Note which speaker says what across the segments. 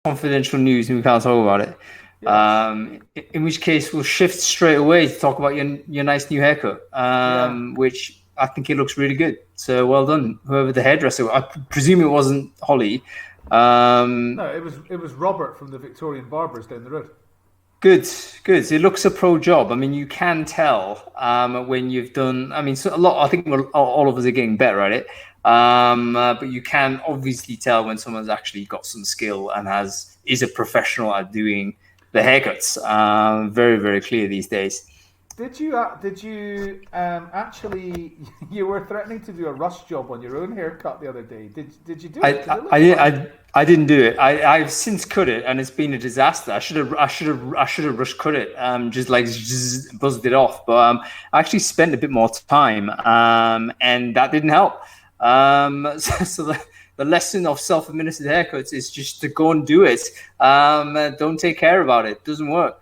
Speaker 1: confidential news and we can't talk about it. Yes. In which case we'll shift straight away to talk about your nice new haircut, which I think it looks really good. So well done, whoever the hairdresser. I presume it wasn't Holly.
Speaker 2: No, it was Robert from the Victorian Barbers down the road.
Speaker 1: Good. It looks a pro job. I mean, you can tell when you've done. I mean, so a lot. I think all of us are getting better at it. But you can obviously tell when someone's actually got some skill and is a professional at doing the haircuts. Very, very clear these days.
Speaker 2: Did you actually? You were threatening to do a rush job on your own haircut the other day. Did you do it?
Speaker 1: I didn't do it. I've since cut it, and it's been a disaster. I should have rush cut it. Just buzzed it off. But I actually spent a bit more time, and that didn't help. So the lesson of self-administered haircuts is just to go and do it. Don't take care about it. It doesn't work.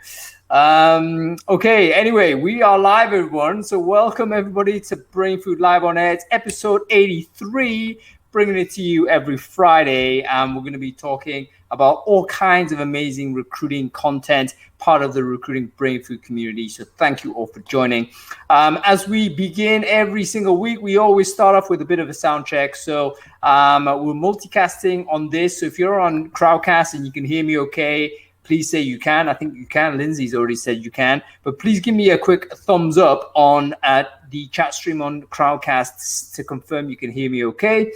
Speaker 1: Okay, anyway, we are live, everyone. So welcome everybody to Brainfood Live on Air. It's episode 83, bringing it to you every Friday. We're going to be talking about all kinds of amazing recruiting content, part of the recruiting Brainfood community. So thank you all for joining. As we begin every single week, we always start off with a bit of a sound check. So we're multicasting on this. So if you're on Crowdcast and you can hear me okay, please say you can. I think you can. Lindsay's already said you can. But please give me a quick thumbs up on the chat stream on Crowdcast to confirm you can hear me okay.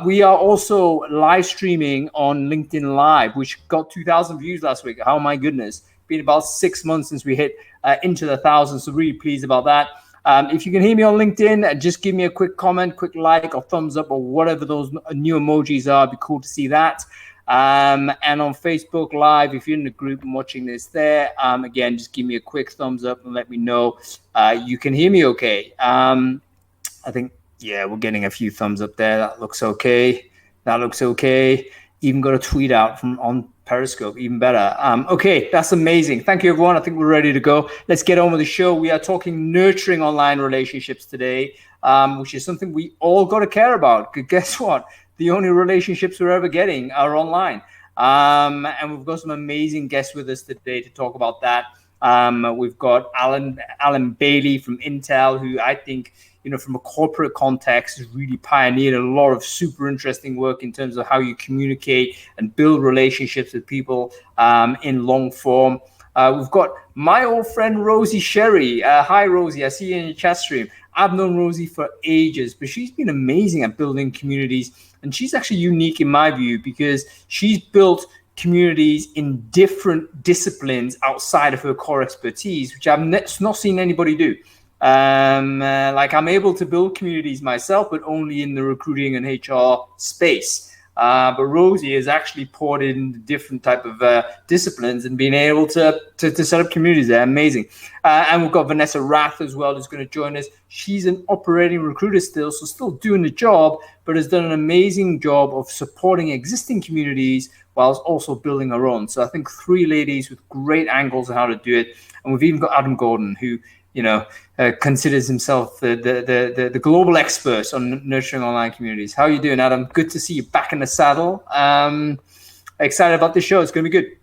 Speaker 1: We are also live streaming on LinkedIn Live, which got 2,000 views last week. Oh, my goodness. Been about 6 months since we hit into the 1,000. So really pleased about that. If you can hear me on LinkedIn, just give me a quick comment, quick like or thumbs up or whatever those new emojis are. It'd be cool to see that. And on Facebook Live, if you're in the group and watching this there, again, just give me a quick thumbs up and let me know you can hear me okay. I think, yeah, we're getting a few thumbs up there. That looks okay. Even got a tweet out on Periscope, even better. Okay, that's amazing. Thank you, everyone. I think we're ready to go. Let's get on with the show. We are talking nurturing online relationships today, which is something we all got to care about. Because guess what? The only relationships we're ever getting are online. And we've got some amazing guests with us today to talk about that. We've got Allyn Bailey from Intel, who I think, from a corporate context has really pioneered a lot of super interesting work in terms of how you communicate and build relationships with people in long form. We've got my old friend, Rosie Sherry. Hi, Rosie. I see you in your chat stream. I've known Rosie for ages, but she's been amazing at building communities. And she's actually unique in my view because she's built communities in different disciplines outside of her core expertise, which I've not seen anybody do. I'm able to build communities myself, but only in the recruiting and HR space. But Rosie has actually poured in different type of disciplines and been able to set up communities there. Amazing. And we've got Vanessa Raath as well, who's going to join us. She's an operating recruiter still doing the job, but has done an amazing job of supporting existing communities whilst also building her own. So I think 3 ladies with great angles on how to do it. And we've even got Adam Gordon, who considers himself the global expert on nurturing online communities. How are you doing, Adam? Good to see you back in the saddle. Excited about this show. It's going to be good.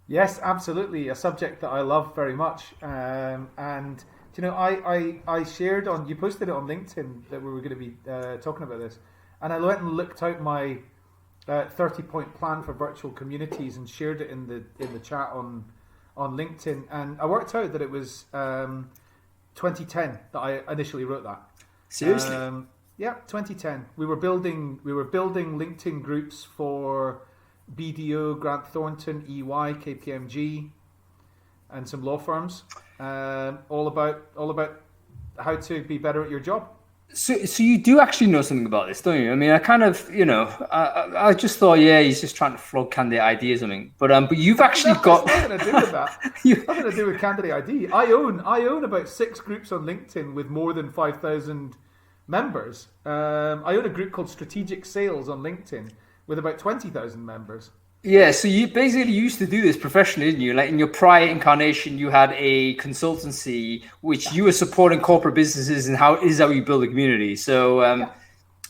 Speaker 2: Yes, absolutely. A subject that I love very much. And I shared you posted it on LinkedIn that we were going to be talking about this. And I went and looked out my 30-point plan for virtual communities and shared it in the chat on LinkedIn, and I worked out that it was 2010 that I initially wrote that.
Speaker 1: Seriously?
Speaker 2: Yeah, 2010. We were building LinkedIn groups for BDO, Grant Thornton, EY, KPMG, and some law firms. All about how to be better at your job.
Speaker 1: So you do actually know something about this, don't you? I mean, I kind of, I just thought, yeah, he's just trying to flog candidate ID or something. But you've actually got
Speaker 2: nothing to do with that. Nothing to do with candidate ID. I own about 6 groups on LinkedIn with more than 5,000 members. I own a group called Strategic Sales on LinkedIn with about 20,000 members.
Speaker 1: Yeah, so you basically used to do this professionally, didn't you? Like in your prior incarnation, you had a consultancy which you were supporting corporate businesses and how you build a community. So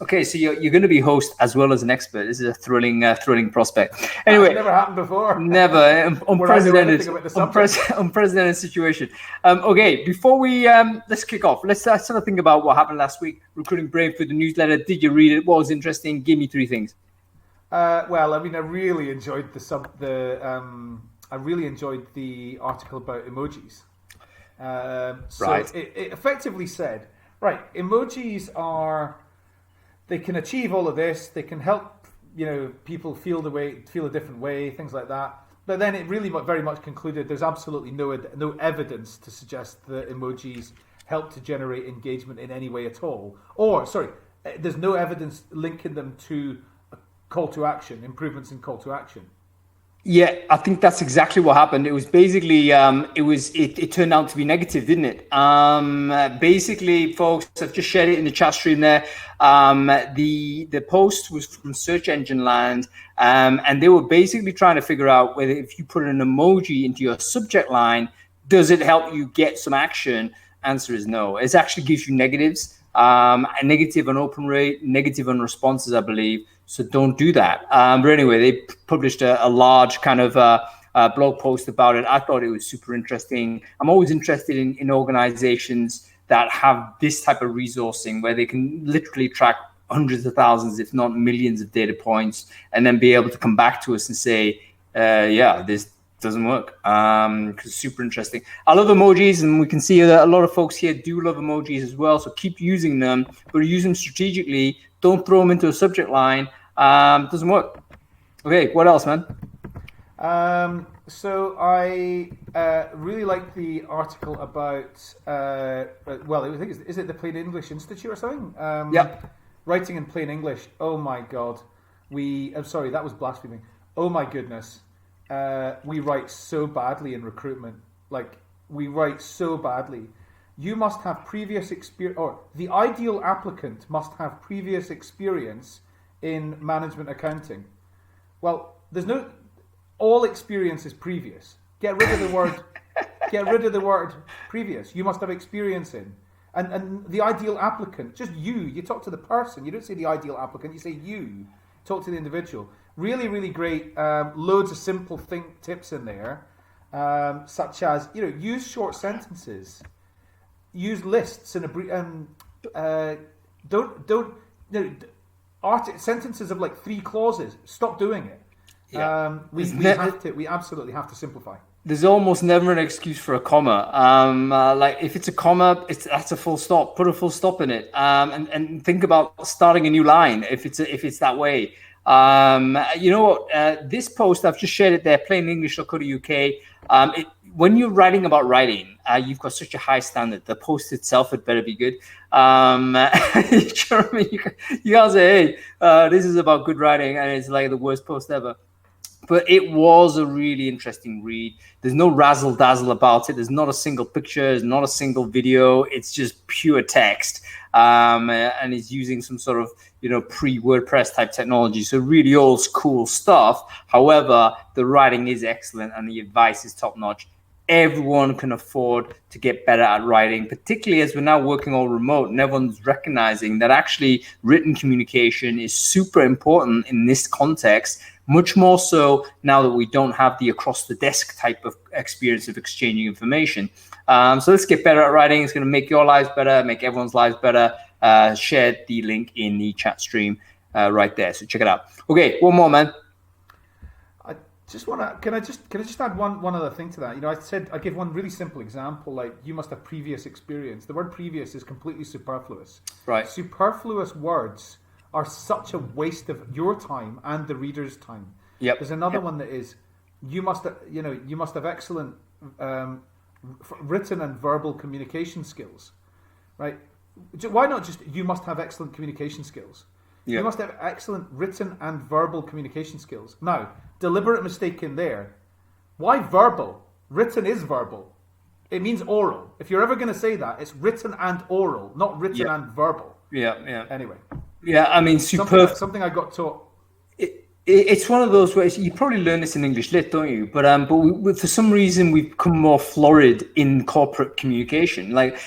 Speaker 1: Okay, so you're going to be host as well as an expert. This is a thrilling prospect. Anyway,
Speaker 2: that's never happened before.
Speaker 1: Never. Unprecedented situation. Okay, before we let's kick off. Let's sort of think about what happened last week. Recruiting Brainfood, the newsletter. Did you read it? What was interesting? Give me 3 things.
Speaker 2: Well, I mean, I really enjoyed I really enjoyed the article about emojis.
Speaker 1: Right.
Speaker 2: It effectively said, right, emojis they can achieve all of this. They can help, people feel a different way, things like that. But then it really very much concluded there's absolutely no evidence to suggest that emojis help to generate engagement in any way at all. Or, sorry, there's no evidence linking them to call to action, improvements in call to action.
Speaker 1: Yeah, I think that's exactly what happened. It was basically, it turned out to be negative, didn't it? Basically, folks, I've just shared it in the chat stream there. The post was from Search Engine Land, and they were basically trying to figure out whether if you put an emoji into your subject line, does it help you get some action? Answer is no. It actually gives you negatives, a negative on open rate, negative on responses, I believe. So don't do that. But anyway, they published a large kind of blog post about it. I thought it was super interesting. I'm always interested in organizations that have this type of resourcing where they can literally track hundreds of thousands, if not millions of data points, and then be able to come back to us and say, this doesn't work. Because it's super interesting. I love emojis, and we can see that a lot of folks here do love emojis as well. So keep using them, but use them strategically. Don't throw them into a subject line. Doesn't work. Okay, what else, man?
Speaker 2: So I really like the article about I think is it the Plain English Institute or something?
Speaker 1: Yeah.
Speaker 2: Writing in plain English. Oh my God, I'm sorry, that was blaspheming. Oh my goodness, we write so badly in recruitment. Like, we write so badly. You must have previous experience, or the ideal applicant must have previous experience in management accounting. Well, all experience is previous. Get rid of the word previous. You must have experience in. And the ideal applicant, just you talk to the person. You don't say the ideal applicant, you say you. Talk to the individual. Really, really great. Loads of simple tips in there, such as, use short sentences. Use lists and sentences of like 3 clauses. Stop doing it.
Speaker 1: Yeah.
Speaker 2: We absolutely have to simplify.
Speaker 1: There's almost never an excuse for a comma. Like if it's a comma, that's a full stop. Put a full stop in it. And think about starting a new line if it's that way. You know what? This post, I've just shared it there, plainenglish.co.uk. When you're writing about writing, you've got such a high standard. The post itself had better be good. You can't say, hey, this is about good writing, and it's like the worst post ever. But it was a really interesting read. There's no razzle dazzle about it. There's not a single picture. There's not a single video. It's just pure text. And he's using some sort of, pre-WordPress type technology. So really old school stuff. However, the writing is excellent and the advice is top notch. Everyone can afford to get better at writing, particularly as we're now working all remote and everyone's recognizing that actually written communication is super important in this context, much more so now that we don't have the across the desk type of experience of exchanging information. So let's get better at writing. It's going to make your lives better, make everyone's lives better. Share the link in the chat stream right there. So check it out. Okay, one more, man.
Speaker 2: Can I just add one other thing to that? I give one really simple example, like you must have previous experience. The word previous is completely superfluous. Right. Superfluous words are such a waste of your time and the reader's time. Yep. There's another one that is you must have excellent written and verbal communication skills. Right? Why not just you must have excellent communication skills? Yep. You must have excellent written and verbal communication skills. Now, deliberate mistake in there. Why verbal? Written is verbal. It means oral. If you're ever going to say that, it's written and oral, not written and verbal. Yeah. Anyway.
Speaker 1: Yeah, I mean,
Speaker 2: something I got taught.
Speaker 1: It's one of those ways. You probably learn this in English Lit, don't you? But for some reason, we've become more florid in corporate communication. Like,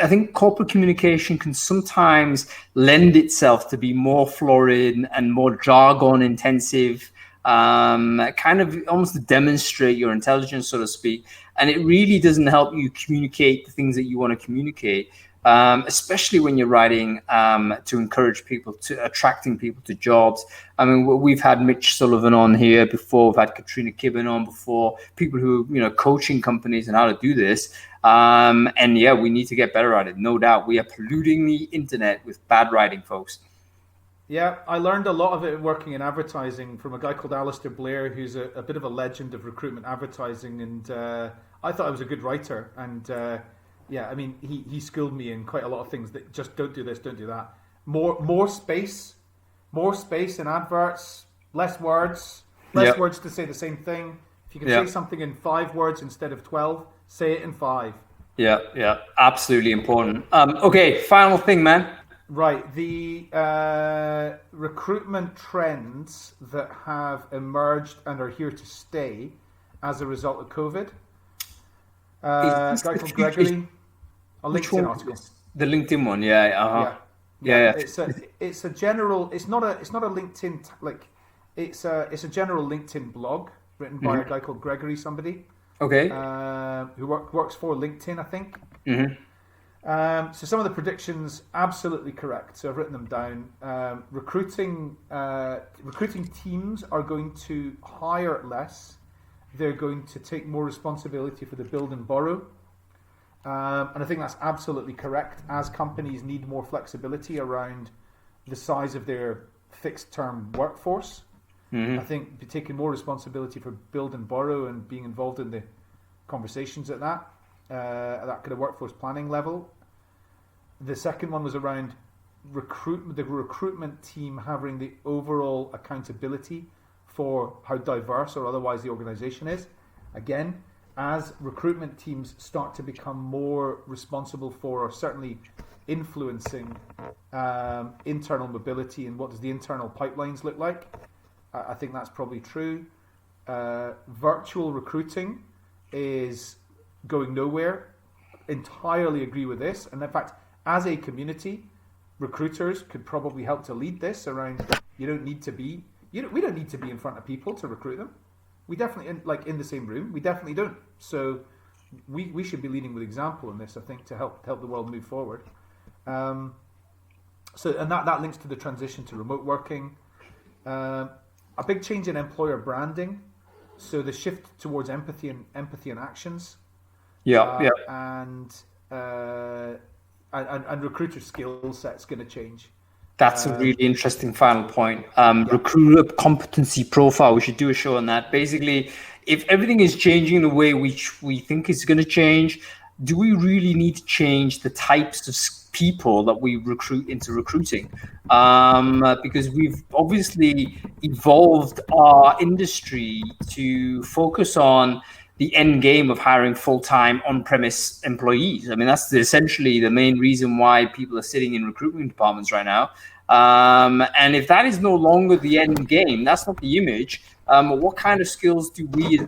Speaker 1: I think corporate communication can sometimes lend itself to be more florid and more jargon intensive, kind of almost to demonstrate your intelligence, so to speak. And it really doesn't help you communicate the things that you want to communicate, especially when you're writing to encourage people, to attracting people to jobs. I mean, we've had Mitch Sullivan on here before. We've had Katrina Kibben on before. People who, coaching companies and how to do this. And yeah, we need to get better at it. No doubt. We are polluting the internet with bad writing, folks.
Speaker 2: Yeah, I learned a lot of it working in advertising from a guy called Alistair Blair, who's a bit of a legend of recruitment advertising. And I thought I was a good writer. And yeah, I mean, he schooled me in quite a lot of things that just don't do this, don't do that. More space in adverts, less words to say the same thing. If you can say something in 5 words instead of 12, say it in 5.
Speaker 1: Yeah, absolutely important. Okay, final thing, man.
Speaker 2: Right, the recruitment trends that have emerged and are here to stay as a result of COVID. A guy called Gregory, a LinkedIn article.
Speaker 1: The LinkedIn one, yeah.
Speaker 2: It's a general. It's not a LinkedIn it's a general LinkedIn blog written by a guy called Gregory somebody.
Speaker 1: Okay.
Speaker 2: Who works for LinkedIn, I think.
Speaker 1: Mm-hmm.
Speaker 2: So some of the predictions absolutely correct. So I've written them down. Recruiting teams are going to hire less. They're going to take more responsibility for the build and borrow. And I think that's absolutely correct. As companies need more flexibility around the size of their fixed term workforce, I think taking more responsibility for build and borrow and being involved in the conversations at that kind of workforce planning level. The second one was around the recruitment team having the overall accountability for how diverse or otherwise the organization is. Again, as recruitment teams start to become more responsible for, or certainly influencing internal mobility and what does the internal pipelines look like, I think that's probably true. Virtual recruiting is going nowhere. Entirely agree with this. And in fact, as a community, recruiters could probably help to lead this around. We don't need to be in front of people to recruit them. We definitely, in the same room, we definitely don't. So we should be leading with example in this, I think, to help the world move forward. And that links to the transition to remote working. A big change in employer branding. So the shift towards empathy and actions. And recruiter skill set's going to change.
Speaker 1: That's a really interesting final point. Recruiter competency profile. We should do a show on that. Basically, if everything is changing the way we think it's going to change, do we really need to change the types of people that we recruit into recruiting? Because we've obviously evolved our industry to focus on the end game of hiring full-time on-premise employees. I mean, that's essentially the main reason why people are sitting in recruitment departments right now. And if that is no longer the end game, that's not the image. What kind of skills do we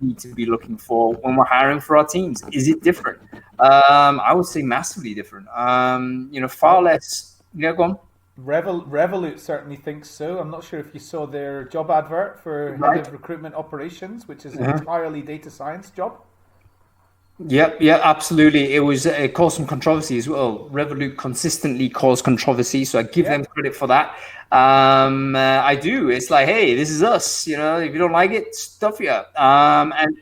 Speaker 1: need to be looking for when we're hiring for our teams? Is it different? I would say massively different. Far less. Yeah, go on.
Speaker 2: Revolut certainly thinks so. I'm not sure if you saw their job advert for head of recruitment operations, which is an entirely data science job.
Speaker 1: Yeah, absolutely. It caused some controversy as well. Revolut consistently caused controversy, so I give them credit for that. I do. It's like, hey, this is us. If you don't like it, stuff you. And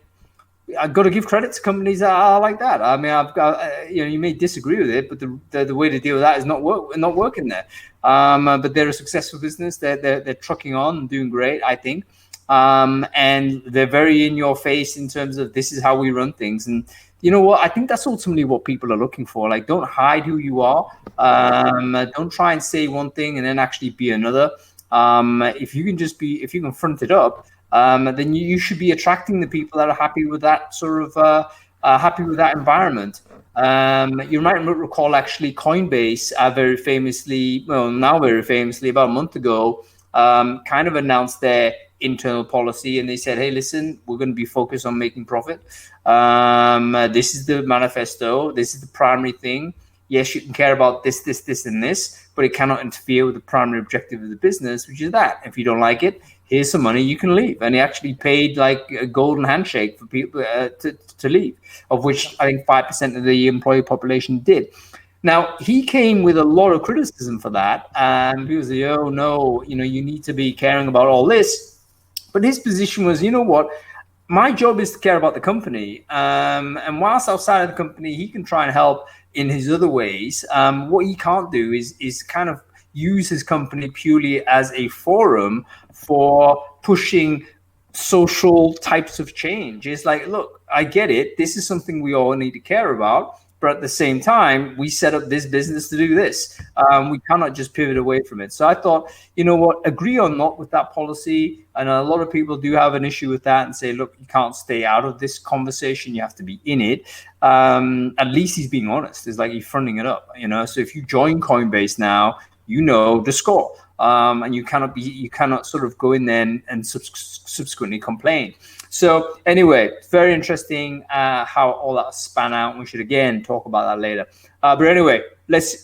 Speaker 1: I've got to give credit to companies that are like that. I mean, I've got you may disagree with it, but the way to deal with that is not working there. But they're a successful business. They're trucking on and doing great, I think. And they're very in your face in terms of this is how we run things. And you know what? I think that's ultimately what people are looking for. Like, don't hide who you are. Don't try and say one thing and then actually be another. If you can front it up, then you should be attracting the people that are happy with that sort of happy with that environment. You might recall actually Coinbase very famously, about a month ago, kind of announced their internal policy, and they said, hey, listen, we're going to be focused on making profit. This is the manifesto. This is the primary thing. Yes, you can care about this, and this, but it cannot interfere with the primary objective of the business, which is that. If you don't like it, here's some money, you can leave. And he actually paid like a golden handshake for people to leave, of which I think 5% of the employee population did. Now, he came with a lot of criticism for that. People say, oh, no, you need to be caring about all this. But his position was, you know what? My job is to care about the company. And whilst outside of the company, he can try and help in his other ways. What he can't do is kind of use his company purely as a forum for pushing social types of change. It's like, look, I get it. This is something we all need to care about. But at the same time, we set up this business to do this. We cannot just pivot away from it. So I thought, you know what, agree or not with that policy. And a lot of people do have an issue with that and say, look, you can't stay out of this conversation. You have to be in it. At least he's being honest. It's like he's fronting it up, So if you join Coinbase now, you know the score. And you cannot sort of go in there and subsequently complain. So anyway, very interesting how all that span out. We should again talk about that later. But anyway,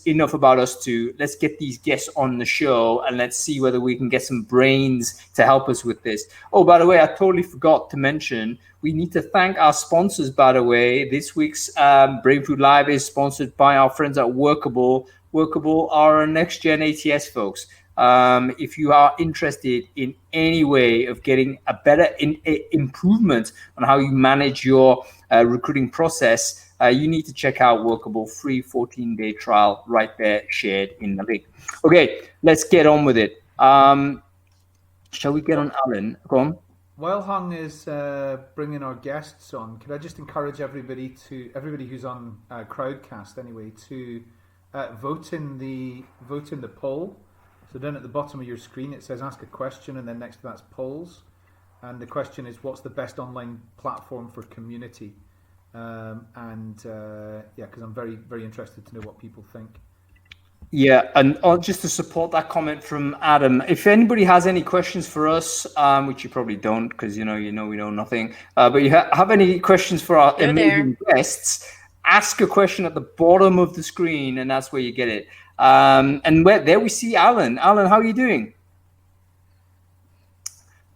Speaker 1: enough about us two. Let's get these guests on the show and let's see whether we can get some brains to help us with this. Oh, by the way, I totally forgot to mention, we need to thank our sponsors, by the way. This week's Brainfood Live is sponsored by our friends at Workable. Workable are our next-gen ATS folks. If you are interested in any way of getting a better improvement on how you manage your recruiting process, you need to check out Workable, free 14-day trial right there, shared in the link. Okay, let's get on with it. Shall we get on Allyn? Go on.
Speaker 2: While Hung is bringing our guests on, could I just encourage everybody who's on Crowdcast anyway, to vote in the poll. So down at the bottom of your screen, it says ask a question, and then next to that's polls. And the question is, what's the best online platform for community? Because I'm very, very interested to know what people think.
Speaker 1: Yeah, and just to support that comment from Adam, if anybody has any questions for us, which you probably don't, because we know nothing, but you have any questions for our amazing guests, ask a question at the bottom of the screen, and that's where you get it. And there we see Allyn. Allyn, how are you doing?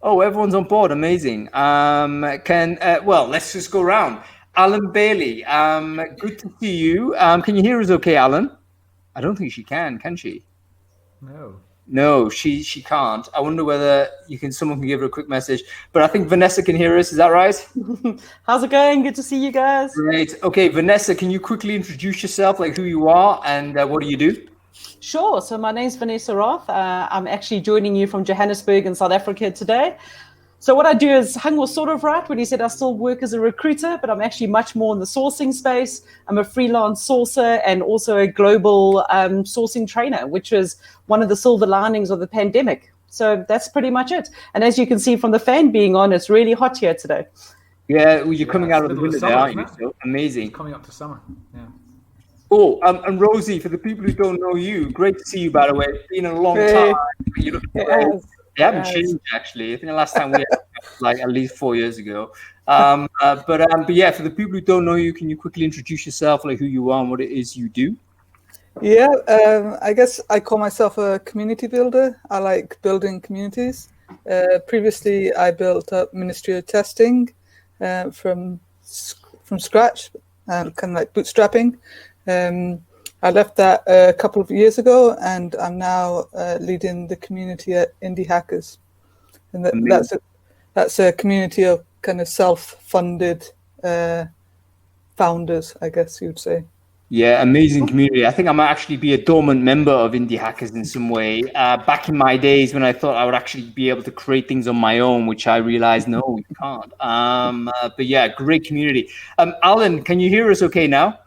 Speaker 1: Oh, everyone's on board. Amazing. Let's just go around. Allyn Bailey, good to see you. Can you hear us okay, Allyn? I don't think she can she? No, she can't. I wonder whether someone can give her a quick message. But I think Vanessa can hear us. Is that right?
Speaker 3: How's it going? Good to see you guys.
Speaker 1: Great. Okay, Vanessa, can you quickly introduce yourself, like who you are and what do you do?
Speaker 3: Sure. So my name's Vanessa Raath. I'm actually joining you from Johannesburg in South Africa today. So what I do is, Hung was sort of right when he said I still work as a recruiter, but I'm actually much more in the sourcing space. I'm a freelance sourcer and also a global sourcing trainer, which is one of the silver linings of the pandemic. So that's pretty much it. And as you can see from the fan being on, it's really hot here today.
Speaker 1: Yeah, well, you're coming out of the winter there, aren't you? So amazing.
Speaker 2: It's coming up to summer. Yeah.
Speaker 1: Oh, and Rosie, for the people who don't know you, great to see you, by the way. It's been a long time. You look great. They haven't changed, actually. I think the last time we had like at least 4 years ago. But yeah, for the people who don't know you, can you quickly introduce yourself, like who you are and what it is you do?
Speaker 4: Yeah, I guess I call myself a community builder. I like building communities. Previously, I built up Ministry of Testing from scratch, kind of like bootstrapping. I left that a couple of years ago, and I'm now leading the community at Indie Hackers, and that's a community of kind of self-funded founders, I guess you would say.
Speaker 1: Yeah, amazing community. I think I might actually be a dormant member of Indie Hackers in some way. Back in my days when I thought I would actually be able to create things on my own, which I realized, no, we can't. But yeah, great community. Allyn, can you hear us okay now?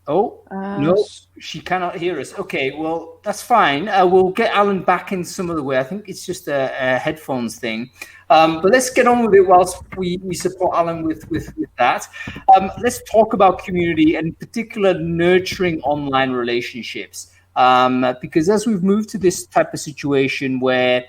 Speaker 1: Oh, no, she cannot hear us. Okay, well, that's fine. We'll get Allyn back in some other way. I think it's just a headphones thing. But let's get on with it whilst we support Allyn with that. Let's talk about community and in particular nurturing online relationships. Because as we've moved to this type of situation where,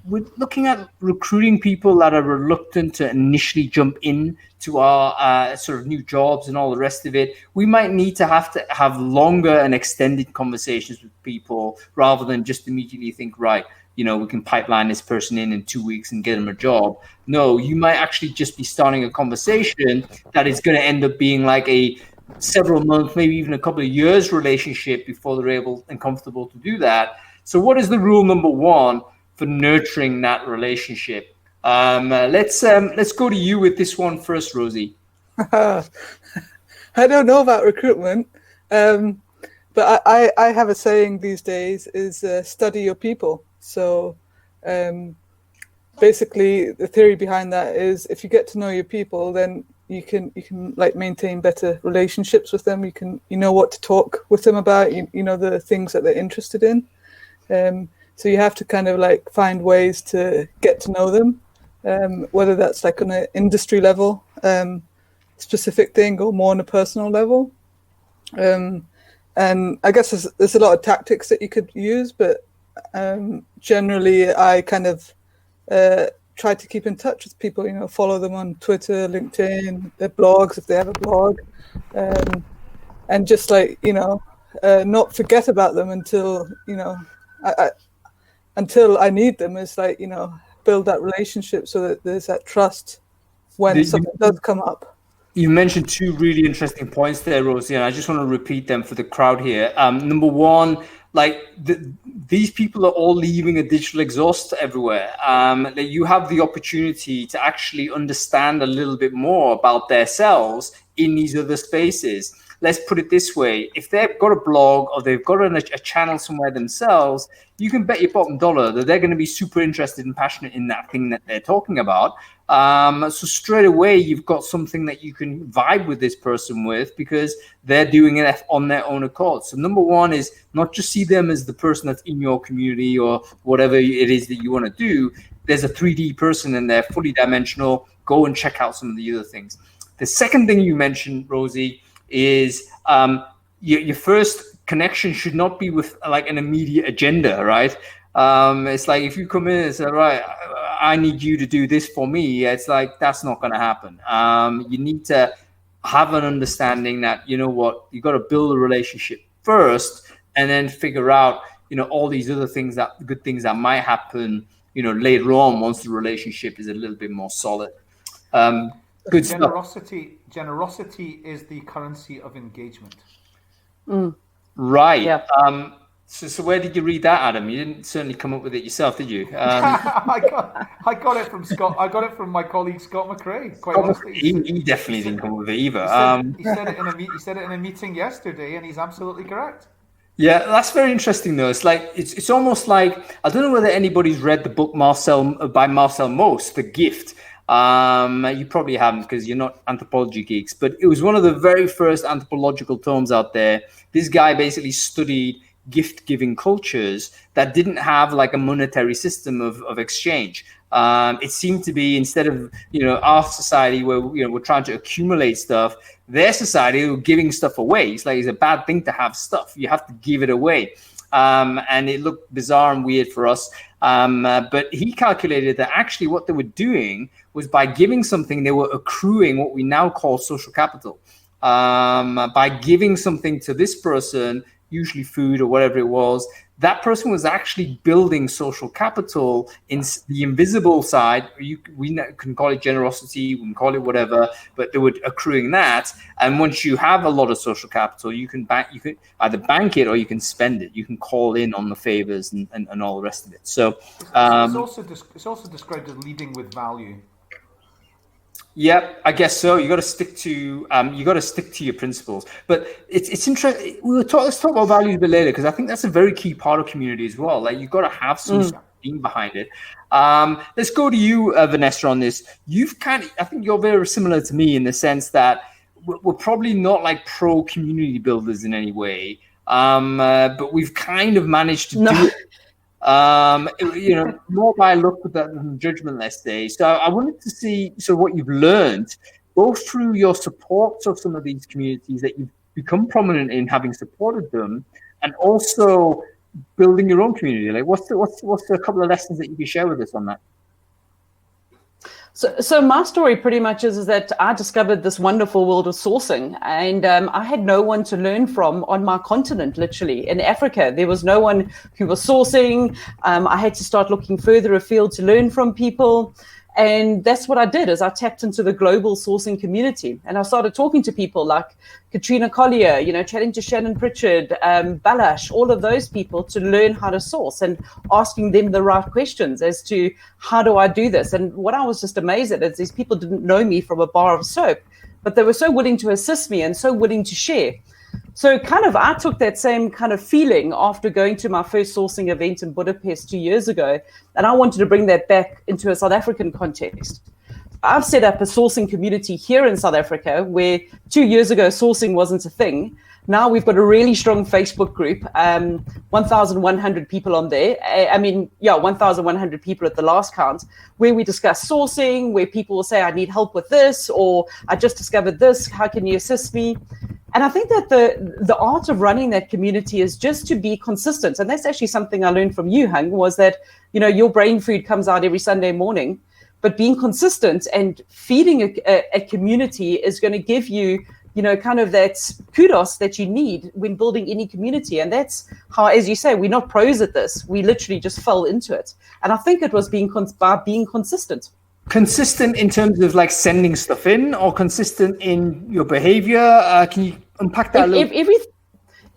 Speaker 1: we're looking at recruiting people that are reluctant to initially jump in to our sort of new jobs and all the rest of it. We might need to have longer and extended conversations with people rather than just immediately think, right, you know, we can pipeline this person in 2 weeks and get them a job. No, you might actually just be starting a conversation that is going to end up being like a several months, maybe even a couple of years relationship before they're able and comfortable to do that. So what is the rule number one for nurturing that relationship? Let's go to you with this one first, Rosie.
Speaker 4: I don't know about recruitment, but I have a saying these days is study your people. So basically the theory behind that is if you get to know your people, then you can like maintain better relationships with them. You know what to talk with them about, you know the things that they're interested in. So you have to kind of like find ways to get to know them, whether that's like on an industry level, specific thing, or more on a personal level. And I guess there's a lot of tactics that you could use, but generally I kind of try to keep in touch with people, you know, follow them on Twitter, LinkedIn, their blogs if they have a blog, and just like, you know, not forget about them until, you know, until I need them. Is like, you know, build that relationship so that there's that trust when something does come up.
Speaker 1: You mentioned two really interesting points there, Rosie, and I just want to repeat them for the crowd here. Number one, like these people are all leaving a digital exhaust everywhere. That you have the opportunity to actually understand a little bit more about themselves in these other spaces. Let's put it this way. If they've got a blog or they've got a channel somewhere themselves, you can bet your bottom dollar that they're going to be super interested and passionate in that thing that they're talking about. So straight away, you've got something that you can vibe with this person with because they're doing it on their own accord. So number one is not just see them as the person that's in your community or whatever it is that you want to do. There's a 3D person in there, fully dimensional. Go and check out some of the other things. The second thing you mentioned, Rosie, is your first connection should not be with like an immediate agenda, right? It's like if you come in and say, right, I need you to do this for me, it's like that's not going to happen. You need to have an understanding that, you know what, you got to build a relationship first and then figure out, you know, all these other things, that good things that might happen, you know, later on once the relationship is a little bit more solid. Good
Speaker 2: generosity. Generosity is the currency of engagement.
Speaker 1: Right.
Speaker 3: Yeah.
Speaker 1: So where did you read that, Adam? You didn't certainly come up with it yourself, did you?
Speaker 2: I got it from Scott. I got it from my colleague Scott McRae. Quite honestly,
Speaker 1: he definitely didn't come up with it either.
Speaker 2: He said it in a meeting yesterday, and he's absolutely correct.
Speaker 1: Yeah, that's very interesting though. It's like it's almost like, I don't know whether anybody's read the book by Marcel Mauss, The Gift. You probably haven't because you're not anthropology geeks, but it was one of the very first anthropological tomes out there. This guy basically studied gift-giving cultures that didn't have like a monetary system of exchange. It seemed to be, instead of, you know, our society where, you know, we're trying to accumulate stuff, their society were giving stuff away. It's like it's a bad thing to have stuff. You have to give it away. And it looked bizarre and weird for us. But he calculated that actually what they were doing was by giving something, they were accruing what we now call social capital. By giving something to this person, usually food or whatever it was, that person was actually building social capital in the invisible side. We can call it generosity, we can call it whatever, but they were accruing that. And once you have a lot of social capital, you can either bank it or you can spend it. You can call in on the favors and all the rest of it. So
Speaker 2: it's also described as leading with value.
Speaker 1: Yeah, I guess so. You got to stick to your principles. But it's interesting. Let's talk about values a bit later because I think that's a very key part of community as well. Like you've got to have some theme behind it. Let's go to you, Vanessa, on this. I think you're very similar to me in the sense that we're probably not like pro community builders in any way, but we've kind of managed to do it. You know, more by luck than judgment, let's say. So I wanted to see what you've learned, both through your support of some of these communities that you've become prominent in having supported them, and also building your own community? Like, what's the couple of lessons that you can share with us on that?
Speaker 3: So my story pretty much is that I discovered this wonderful world of sourcing, and I had no one to learn from on my continent, literally. In Africa, there was no one who was sourcing. I had to start looking further afield to learn from people. And that's what I did, is I tapped into the global sourcing community. And I started talking to people like Katrina Collier, chatting to Shannon Pritchard, Balash, all of those people to learn how to source and asking them the right questions as to how do I do this? And what I was just amazed at is these people didn't know me from a bar of soap, but they were so willing to assist me and so willing to share. So I took that same kind of feeling after going to my first sourcing event in Budapest 2 years ago, and I wanted to bring that back into a South African context. I've set up a sourcing community here in South Africa where 2 years ago sourcing wasn't a thing. Now we've got a really strong Facebook group, 1,100 people on there. 1,100 people at the last count, where we discuss sourcing, where people will say, I need help with this, or I just discovered this, how can you assist me? And I think that the art of running that community is just to be consistent. And that's actually something I learned from you, Hung, was that, your Brainfood comes out every Sunday morning, but being consistent and feeding a community is going to give you, that kudos that you need when building any community. And that's how, as you say, we're not pros at this. We literally just fell into it. And I think it was by being consistent.
Speaker 1: Consistent in terms of like sending stuff in, or consistent in your behavior? Can you unpack that a little?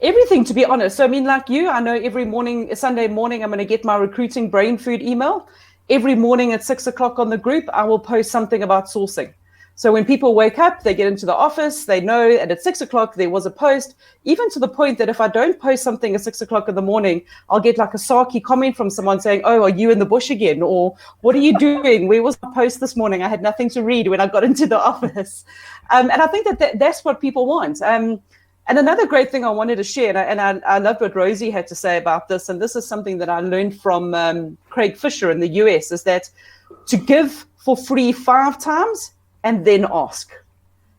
Speaker 3: Everything, to be honest. So, like you, I know every morning, Sunday morning, I'm going to get my recruiting Brainfood email. Every morning at 6 o'clock on the group, I will post something about sourcing. So when people wake up, they get into the office, they know, and at 6 o'clock there was a post, even to the point that if I don't post something at 6 o'clock in the morning, I'll get like a sarky comment from someone saying, oh, are you in the bush again? Or what are you doing? Where was my post this morning? I had nothing to read when I got into the office. And I think that's what people want. And another great thing I wanted to share, and I loved what Rosie had to say about this, and this is something that I learned from Craig Fisher in the US, is that to give for free 5 times and then ask.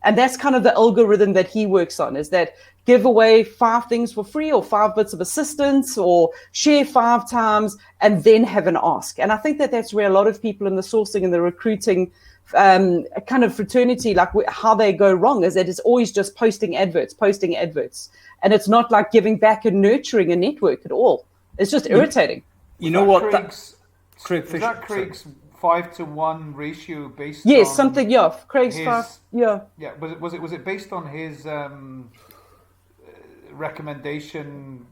Speaker 3: And that's kind of the algorithm that he works on, is that give away 5 things for free, or 5 bits of assistance, or share 5 times and then have an ask. And I think that that's where a lot of people in the sourcing and the recruiting kind of fraternity, like how they go wrong, is that it's always just posting adverts. And it's not like giving back and nurturing a network at all. It's just irritating.
Speaker 1: You know what?
Speaker 2: Craig Fisher. Is that Craig's 5-to-1 ratio based
Speaker 3: yes,
Speaker 2: on
Speaker 3: something, yeah. Craig's
Speaker 2: his,
Speaker 3: 5, yeah.
Speaker 2: Yeah, was it based on his recommendation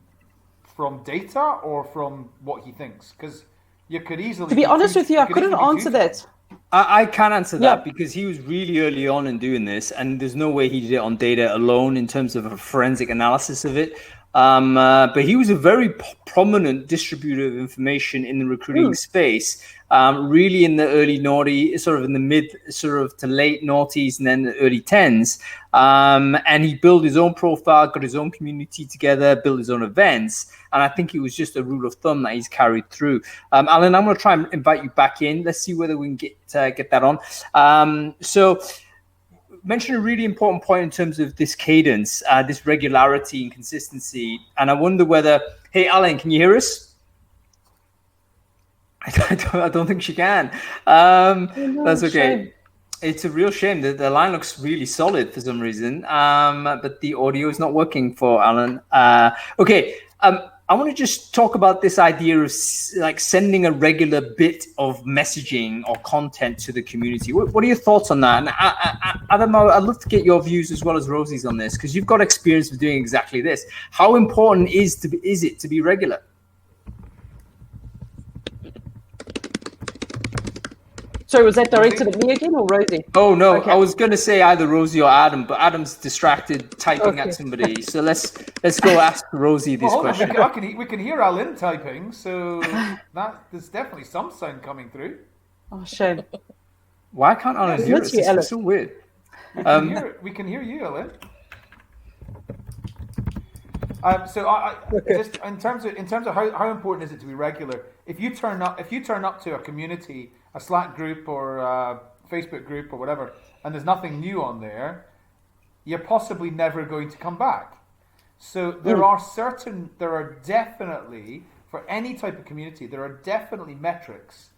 Speaker 2: from data or from what he thinks? Because you could easily...
Speaker 3: To be honest with you, I couldn't answer that.
Speaker 1: I can answer that because he was really early on in doing this, and there's no way he did it on data alone in terms of a forensic analysis of it. But he was a very prominent distributor of information in the recruiting space, really in the early sort of in the mid sort of to late noughties and then the early 10s. And he built his own profile, got his own community together, built his own events. And I think it was just a rule of thumb that he's carried through. Allyn, I'm going to try and invite you back in. Let's see whether we can get that on. So mentioned a really important point in terms of this cadence, this regularity and consistency. And I wonder whether, hey, Allyn, can you hear us? I don't think she can. That's okay. Shame. It's a real shame that the line looks really solid for some reason, but the audio is not working for Allyn. Okay. I want to just talk about this idea of like sending a regular bit of messaging or content to the community. What are your thoughts on that? And Adam, I'd love to get your views as well as Rosie's on this, because you've got experience with doing exactly this. How important is it to be regular?
Speaker 3: So was that directed at me again or Rosie?
Speaker 1: Oh, no. Okay. I was going to say either Rosie or Adam, but Adam's distracted typing at somebody. So let's go ask Rosie this question.
Speaker 2: We can hear Allyn typing, so there's definitely some sound coming through.
Speaker 3: Oh, shame.
Speaker 1: Why can't Allyn hear us? It's so weird.
Speaker 2: We can hear you, Allyn. So I just in terms of how important is it to be regular? If you turn up to a community, a Slack group or a Facebook group or whatever, and there's nothing new on there, you're possibly never going to come back. So there are definitely, for any type of community, there are definitely metrics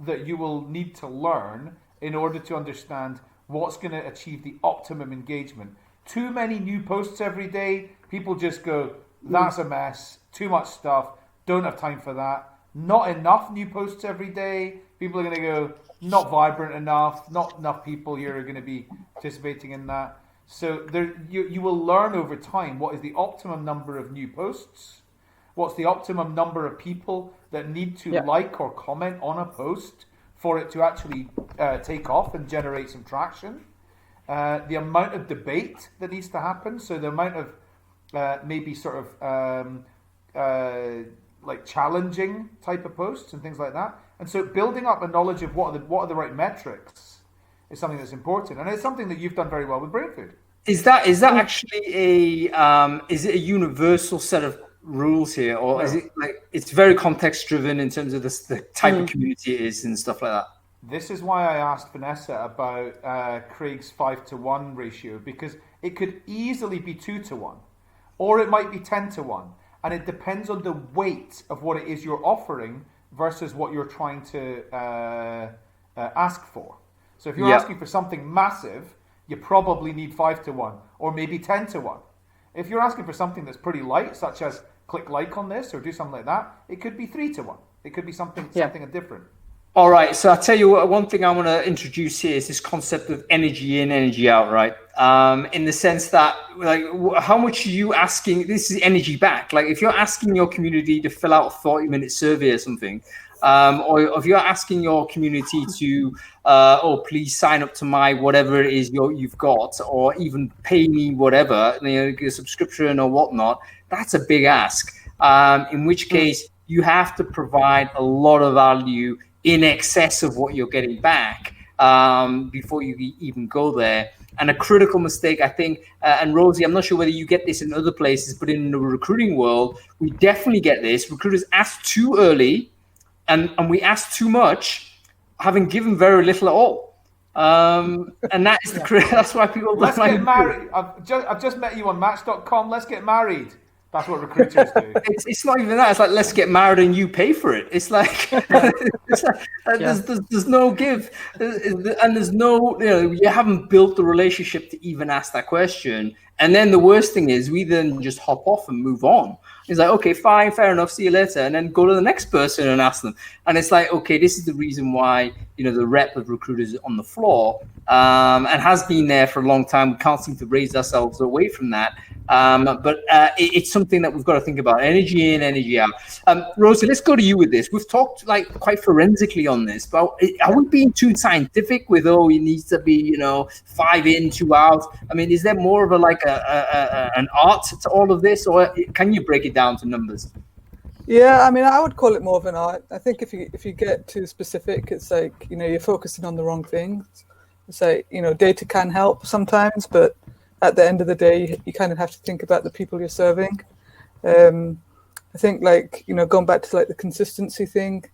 Speaker 2: that you will need to learn in order to understand what's going to achieve the optimum engagement. Too many new posts every day, people just go, that's a mess, too much stuff, don't have time for that. Not enough new posts every day, people are going to go, not vibrant enough, not enough people here are going to be participating in that. So you will learn over time what is the optimum number of new posts, what's the optimum number of people that need to like or comment on a post for it to actually take off and generate some traction. The amount of debate that needs to happen, so the amount of maybe sort of like challenging type of posts and things like that. And so building up a knowledge of what are the right metrics is something that's important, and it's something that you've done very well with Brainfood.
Speaker 1: Is that actually is it a universal set of rules here, or is it like it's very context driven in terms of the type of community it is and stuff like that?
Speaker 2: This is why I asked Vanessa about Craig's 5-to-1 ratio, because it could easily be 2-to-1, or it might be 10-to-1, and it depends on the weight of what it is you're offering versus what you're trying to ask for. So if you're asking for something massive, you probably need 5-to-1 or maybe 10-to-1. If you're asking for something that's pretty light, such as click like on this or do something like that, it could be 3-to-1. It could be something different.
Speaker 1: All right, so I'll tell you what, one thing I want to introduce here is this concept of energy in, energy out, right? In the sense that, like, how much are you asking? This is energy back. Like, if you're asking your community to fill out a 30-minute survey or something, or if you're asking your community to, please sign up to my whatever it is you've got, or even pay me whatever, a subscription or whatnot, that's a big ask. In which case, you have to provide a lot of value in excess of what you're getting back before you even go there. And a critical mistake, I think, and Rosie, I'm not sure whether you get this in other places, but in the recruiting world, we definitely get this. Recruiters ask too early, and we ask too much, having given very little at all. And that is that's why people
Speaker 2: let's get married. I've just met you on Match.com. Let's get married. That's what recruiters do.
Speaker 1: It's not even that. It's like, let's get married and you pay for it. It's like, there's no give, and there's no, you haven't built the relationship to even ask that question. And then the worst thing is we then just hop off and move on. It's like, okay, fine, fair enough, see you later, and then go to the next person and ask them. And it's like, okay, this is the reason why the rep of recruiters on the floor and has been there for a long time. We can't seem to raise ourselves away from that. But it's something that we've got to think about. Energy in, energy out. Rosie, let's go to you with this. We've talked like quite forensically on this, but are we being too scientific with, it needs to be, 5 in, 2 out? I mean, is there more of an art to all of this, or can you break it down to numbers?
Speaker 4: Yeah, I mean, I would call it more of an art. I think if you get too specific, it's like, you're focusing on the wrong things. It's like, data can help sometimes, but at the end of the day, you kind of have to think about the people you're serving. I think going back to the consistency thing,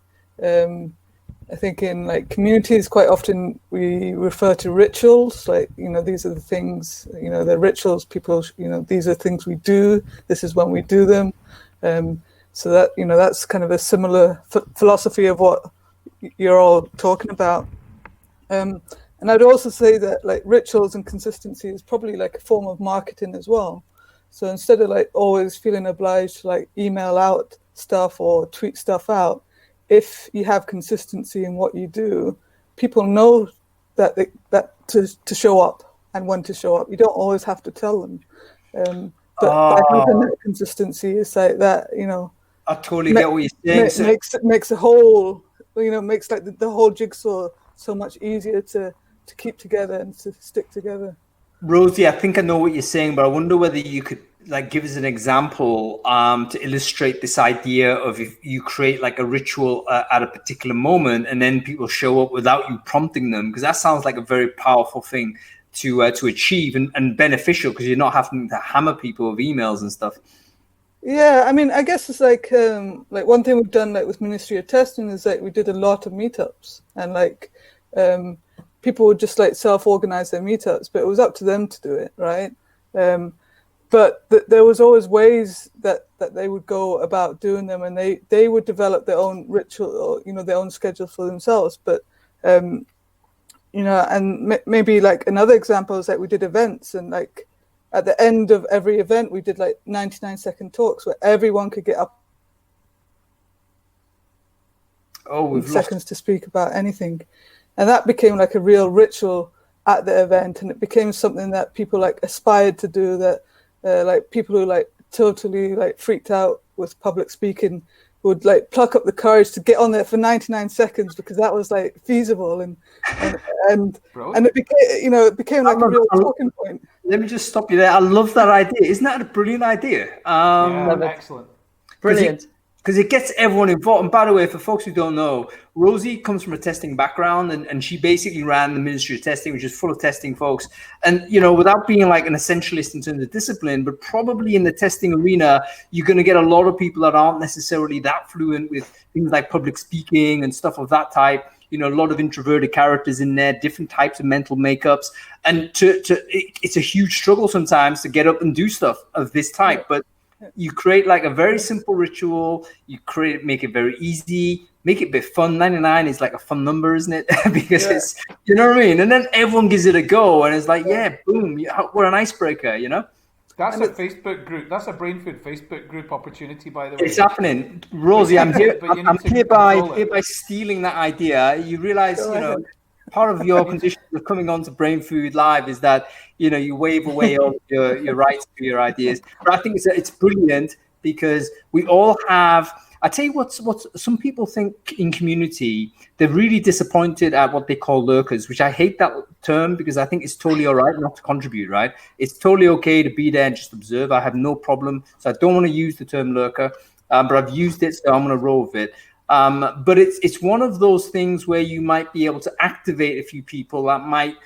Speaker 4: I think in communities, quite often we refer to rituals, these are the things, the rituals people, these are things we do, this is when we do them. So that, that's kind of a similar philosophy of what you're all talking about. And I'd also say that rituals and consistency is probably a form of marketing as well. So instead of always feeling obliged to email out stuff or tweet stuff out, if you have consistency in what you do, people know that to show up and when to show up. You don't always have to tell them. But by having that consistency, it's like that,
Speaker 1: I totally get what you're saying.
Speaker 4: Makes a whole, makes the whole jigsaw so much easier to keep together and to stick together.
Speaker 1: Rosie, I think I know what you're saying, but I wonder whether you could give us an example to illustrate this idea of if you create a ritual at a particular moment and then people show up without you prompting them, because that sounds like a very powerful thing to achieve and beneficial, because you're not having to hammer people with emails and stuff.
Speaker 4: Yeah, I mean, I guess it's one thing we've done with Ministry of Testing is we did a lot of meetups, and people would just self-organize their meetups, but it was up to them to do it, right? but there was always ways that they would go about doing them, and they would develop their own ritual, or, you know, their own schedule for themselves. But you know, and maybe like another example is like we did events, and like at the end of every event we did like 99-second talks where everyone could get up seconds to speak about anything, and that became like a real ritual at the event, and it became something that people like aspired to do, that like people who like totally like freaked out with public speaking would like pluck up the courage to get on there for 99 seconds because that was like feasible, and it became, you know, it became like a real talking point.
Speaker 1: Let me just stop you there. I love that idea. Isn't that a brilliant idea?
Speaker 2: Excellent.
Speaker 3: Brilliant.
Speaker 1: Because it gets everyone involved. And by the way, for folks who don't know, Rosie comes from a testing background, and she basically ran the Ministry of Testing, which is full of testing folks. And, you know, without being like an essentialist in terms of discipline, but probably in the testing arena, you're going to get a lot of people that aren't necessarily that fluent with things like public speaking and stuff of that type. You know, a lot of introverted characters in there, different types of mental makeups. And it's a huge struggle sometimes to get up and do stuff of this type. But you create like a very simple ritual. You make it very easy, make it a bit fun. 99 is like a fun number, isn't it? Because it's, you know what I mean? And then everyone gives it a go, and it's like, boom, we're an icebreaker, you know?
Speaker 2: That's a Facebook group. That's a Brainfood Facebook group opportunity, by the way.
Speaker 1: It's happening. Rosie, I'm here. I'm hereby stealing that idea. You realize, you know, part of your condition of coming on to Brainfood Live is that, you know, you wave away all your rights to your ideas. But I think it's brilliant because we all have. I tell you what some people think in community, they're really disappointed at what they call lurkers, which I hate that term because I think it's totally all right not to contribute, right? It's totally okay to be there and just observe. I have no problem. So I don't want to use the term lurker, but I've used it, so I'm going to roll with it. But it's one of those things where you might be able to activate a few people that might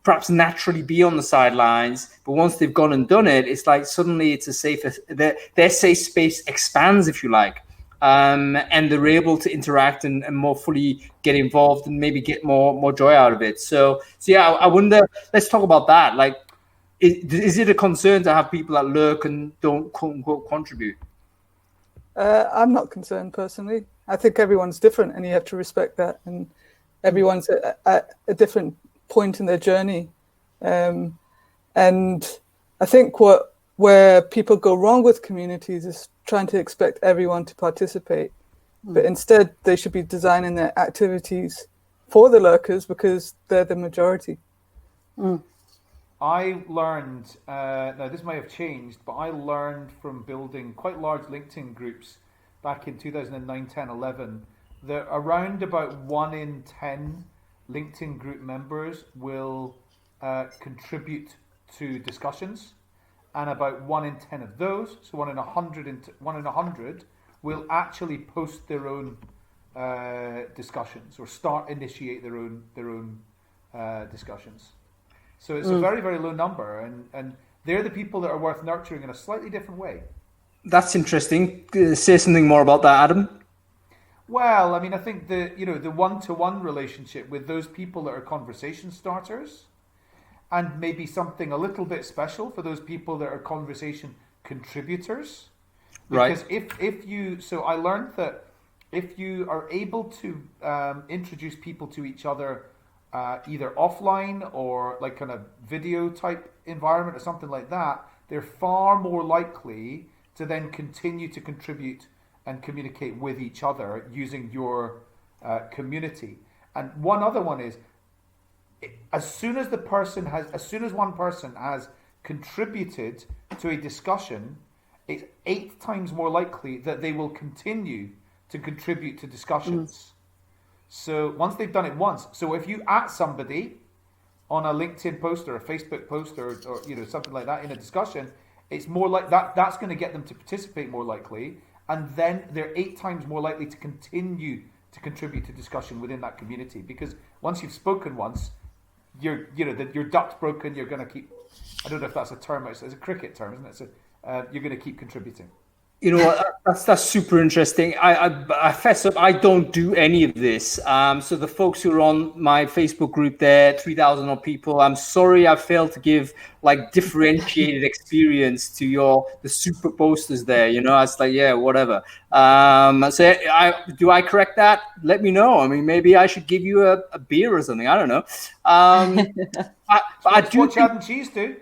Speaker 1: perhaps naturally be on the sidelines, but once they've gone and done it, it's like suddenly it's a safer, their safe space expands, if you like. And they're able to interact and more fully get involved and maybe get more joy out of it. So yeah, I wonder, let's talk about that. Like, is it a concern to have people that lurk and don't quote unquote contribute?
Speaker 4: I'm not concerned personally. I think everyone's different and you have to respect that. And everyone's at a different point in their journey. And I think where people go wrong with communities is trying to expect everyone to participate. But instead, they should be designing their activities for the lurkers because they're the majority.
Speaker 2: I learned, now this might have changed, but I learned from building quite large LinkedIn groups back in 2009, 10, 11, that around about 1 in 10 LinkedIn group members will contribute to discussions. And about 1 in 10 of those, so 1 in 100, will actually post their own discussions or initiate their own discussions. So it's a very, very low number, and they're the people that are worth nurturing in a slightly different way.
Speaker 1: That's interesting. Say something more about that, Adam.
Speaker 2: Well, I mean, I think the one-to-one relationship with those people that are conversation starters, and maybe something a little bit special for those people that are conversation contributors. Because I learned that if you are able to introduce people to each other either offline or like kind of video type environment or something like that, they're far more likely to then continue to contribute and communicate with each other using your community. And one other one is, as soon as one person has contributed to a discussion, it's 8 times more likely that they will continue to contribute to discussions. So once they've done it once, so if you at somebody on a LinkedIn post or a Facebook post or something like that in a discussion, it's more like that's going to get them to participate more likely, and then they're 8 times more likely to continue to contribute to discussion within that community, because once you've spoken once, your duck's broken. You're going to keep. I don't know if that's a term. It's a cricket term, isn't it? So you're going to keep contributing.
Speaker 1: You know what? That's super interesting. I fess up. I don't do any of this. So the folks who are on my Facebook group there, 3,000 odd people. I'm sorry, I failed to give like differentiated experience to the super posters there. You know, it's like, yeah, whatever. So do I correct that? Let me know. I mean, maybe I should give you a beer or something. I don't know.
Speaker 2: I do what Chad and Cheese do.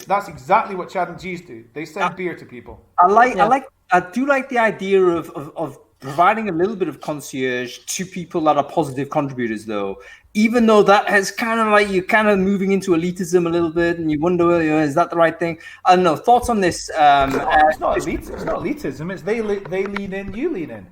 Speaker 2: That's exactly what Chad and Cheese do. They send beer to people.
Speaker 1: I do like the idea of providing a little bit of concierge to people that are positive contributors, though. Even though that has kind of like you're kind of moving into elitism a little bit, and you wonder, is that the right thing? I don't know. Thoughts on this?
Speaker 2: It's not elitism. It's they lean in, you lean in.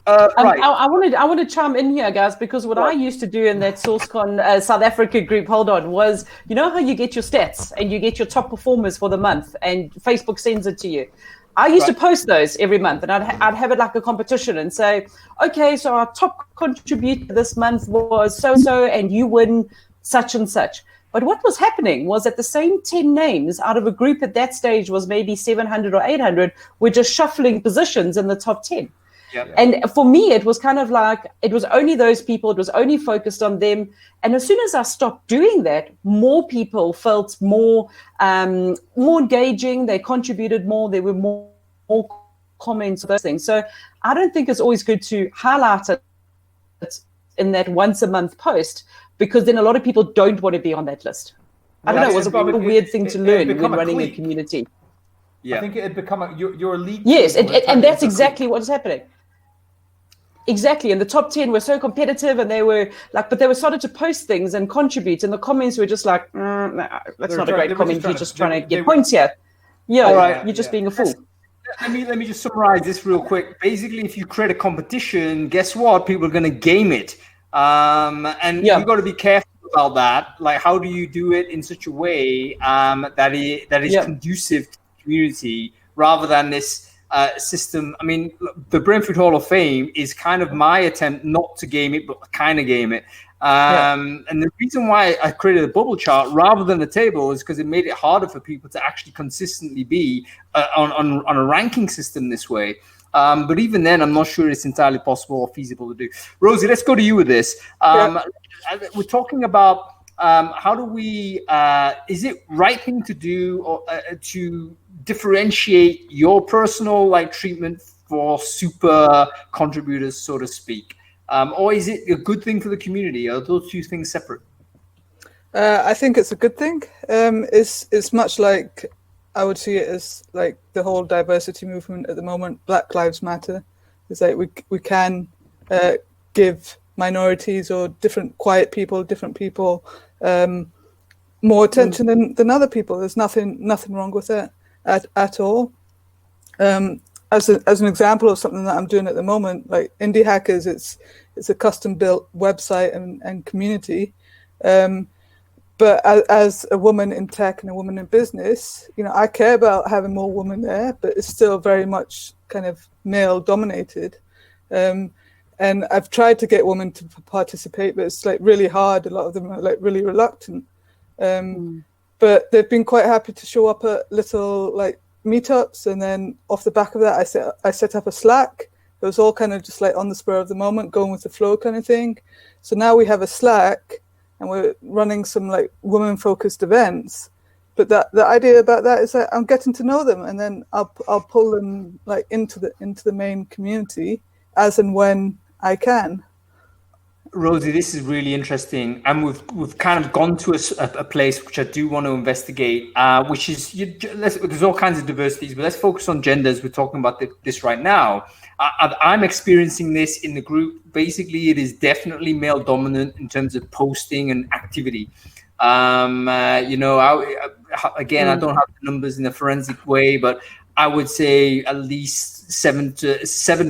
Speaker 3: Right. I want to chime in here, guys, because what I used to do in that SourceCon South Africa group, was, you know how you get your stats and you get your top performers for the month and Facebook sends it to you. I used to post those every month, and I'd have it like a competition and say, okay, so our top contributor this month was so-so, and you win such and such. But what was happening was that the same 10 names out of a group at that stage was maybe 700 or 800 were just shuffling positions in the top 10. Yep. And for me, it was kind of like it was only those people. It was only focused on them. And as soon as I stopped doing that, more people felt more engaging. They contributed more. There were more comments, those things. So I don't think it's always good to highlight it in that once a month post, because then a lot of people don't want to be on that list. I don't know. It was a weird thing to learn when running a community.
Speaker 2: Yeah. I think it had become your league.
Speaker 3: Yes, and that's exactly what is happening. Exactly, and the top 10 were so competitive, and they were started to post things and contribute, and the comments were just like, that's not a great comment. You're just trying to get points here. Yeah, you're just being a fool.
Speaker 1: Let me just summarize this real quick. Basically, if you create a competition, guess what? People are going to game it, and you've got to be careful about that. Like, how do you do it in such a way that is conducive to the community, rather than this system? I mean, the Brainfood Hall of Fame is kind of my attempt not to game it, but kind of game it. And the reason why I created a bubble chart rather than a table is because it made it harder for people to actually consistently be on a ranking system this way. But even then, I'm not sure it's entirely possible or feasible to do. Rosie, let's go to you with this. We're talking about how do we, is it right thing to do or to differentiate your personal treatment for super contributors, so to speak? Or is it a good thing for the community? Are those two things separate?
Speaker 4: I think it's a good thing. It's much like I would see it as like the whole diversity movement at the moment. Black Lives Matter. It's like we can give minorities or different different people more attention than other people. There's nothing wrong with that at all. As an example of something that I'm doing at the moment, like Indie Hackers, it's a custom built website and community. But as a woman in tech and a woman in business, I care about having more women there, but it's still very much kind of male dominated. And I've tried to get women to participate, but it's really hard. A lot of them are really reluctant. But they've been quite happy to show up at little meetups, and then off the back of that, I set up a Slack. It was all kind of just on the spur of the moment, going with the flow kind of thing. So now we have a Slack, and we're running some women-focused events. But the idea about that is that I'm getting to know them, and then I'll pull them into the main community as and when I can.
Speaker 1: Rosie, this is really interesting, and we've kind of gone to a place which I do want to investigate, which is there's all kinds of diversities, but let's focus on genders. We're talking about this right now. I'm experiencing this in the group. Basically, it is definitely male dominant in terms of posting and activity. I don't have the numbers in a forensic way, but I would say at least 7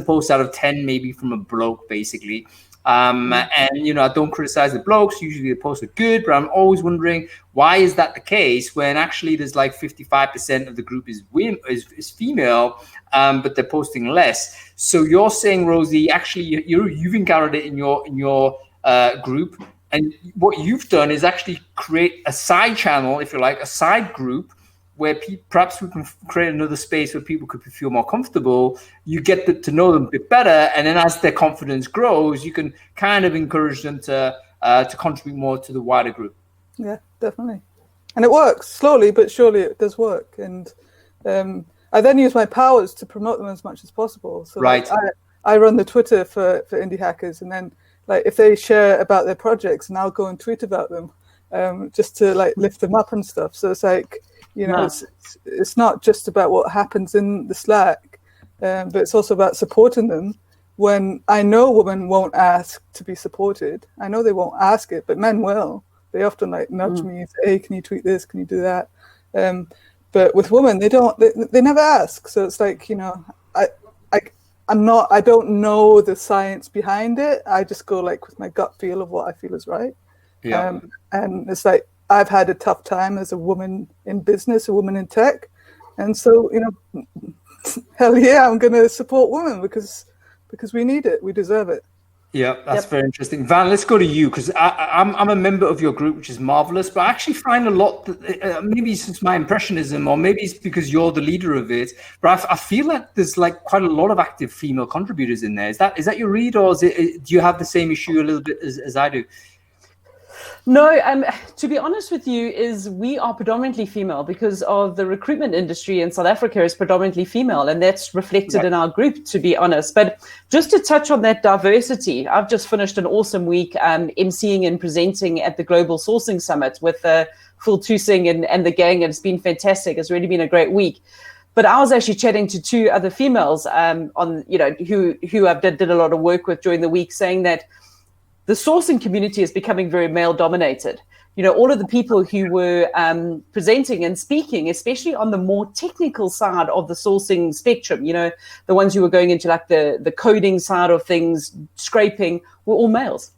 Speaker 1: posts out of 10 maybe from a bloke, basically. And I don't criticize the blokes. Usually the posts are good, but I'm always wondering, why is that the case when actually there's 55% of the group is female, but they're posting less? So you're saying, Rosie, actually you've encountered it in your group, and what you've done is actually create a side channel, if you like, a side group where perhaps we can create another space where people could feel more comfortable. You get to know them a bit better, and then as their confidence grows, you can kind of encourage them to contribute more to the wider group.
Speaker 4: Yeah, definitely. And it works slowly, but surely it does work. And I then use my powers to promote them as much as possible. So
Speaker 1: right.
Speaker 4: I run the Twitter for indie hackers, and then like if they share about their projects, and I'll go and tweet about them, just to like lift them up and stuff. So it's like, you know, it's not just about what happens in the Slack, but it's also about supporting them. When I know women won't ask to be supported, I know they won't ask it, but men will. They often like nudge me and say, hey, can you tweet this? Can you do that? But with women, they never ask. So it's like, you know, I don't know the science behind it. I just go like with my gut feel of what I feel is right.
Speaker 1: Yeah.
Speaker 4: And it's like, I've had a tough time as a woman in business, a woman in tech. And so, you know, hell yeah, I'm going to support women because we need it. We deserve it.
Speaker 1: Yeah, that's very interesting. Van, let's go to you, because I'm a member of your group, which is marvelous. But I actually find a lot, maybe since my impressionism, or maybe it's because you're the leader of it, but I feel like there's like quite a lot of active female contributors in there. Is that your read, or do you have the same issue a little bit as I do?
Speaker 3: No, to be honest with you, is we are predominantly female because of the recruitment industry in South Africa is predominantly female, and that's reflected in our group, to be honest. But just to touch on that diversity, I've just finished an awesome week emceeing and presenting at the Global Sourcing Summit with Phil Tusing and the gang, and it's been fantastic. It's really been a great week. But I was actually chatting to two other females on, you know, who I did a lot of work with during the week, saying that the sourcing community is becoming very male dominated. You know, all of the people who were presenting and speaking, especially on the more technical side of the sourcing spectrum, you know, the ones who were going into like the coding side of things, scraping, were all males.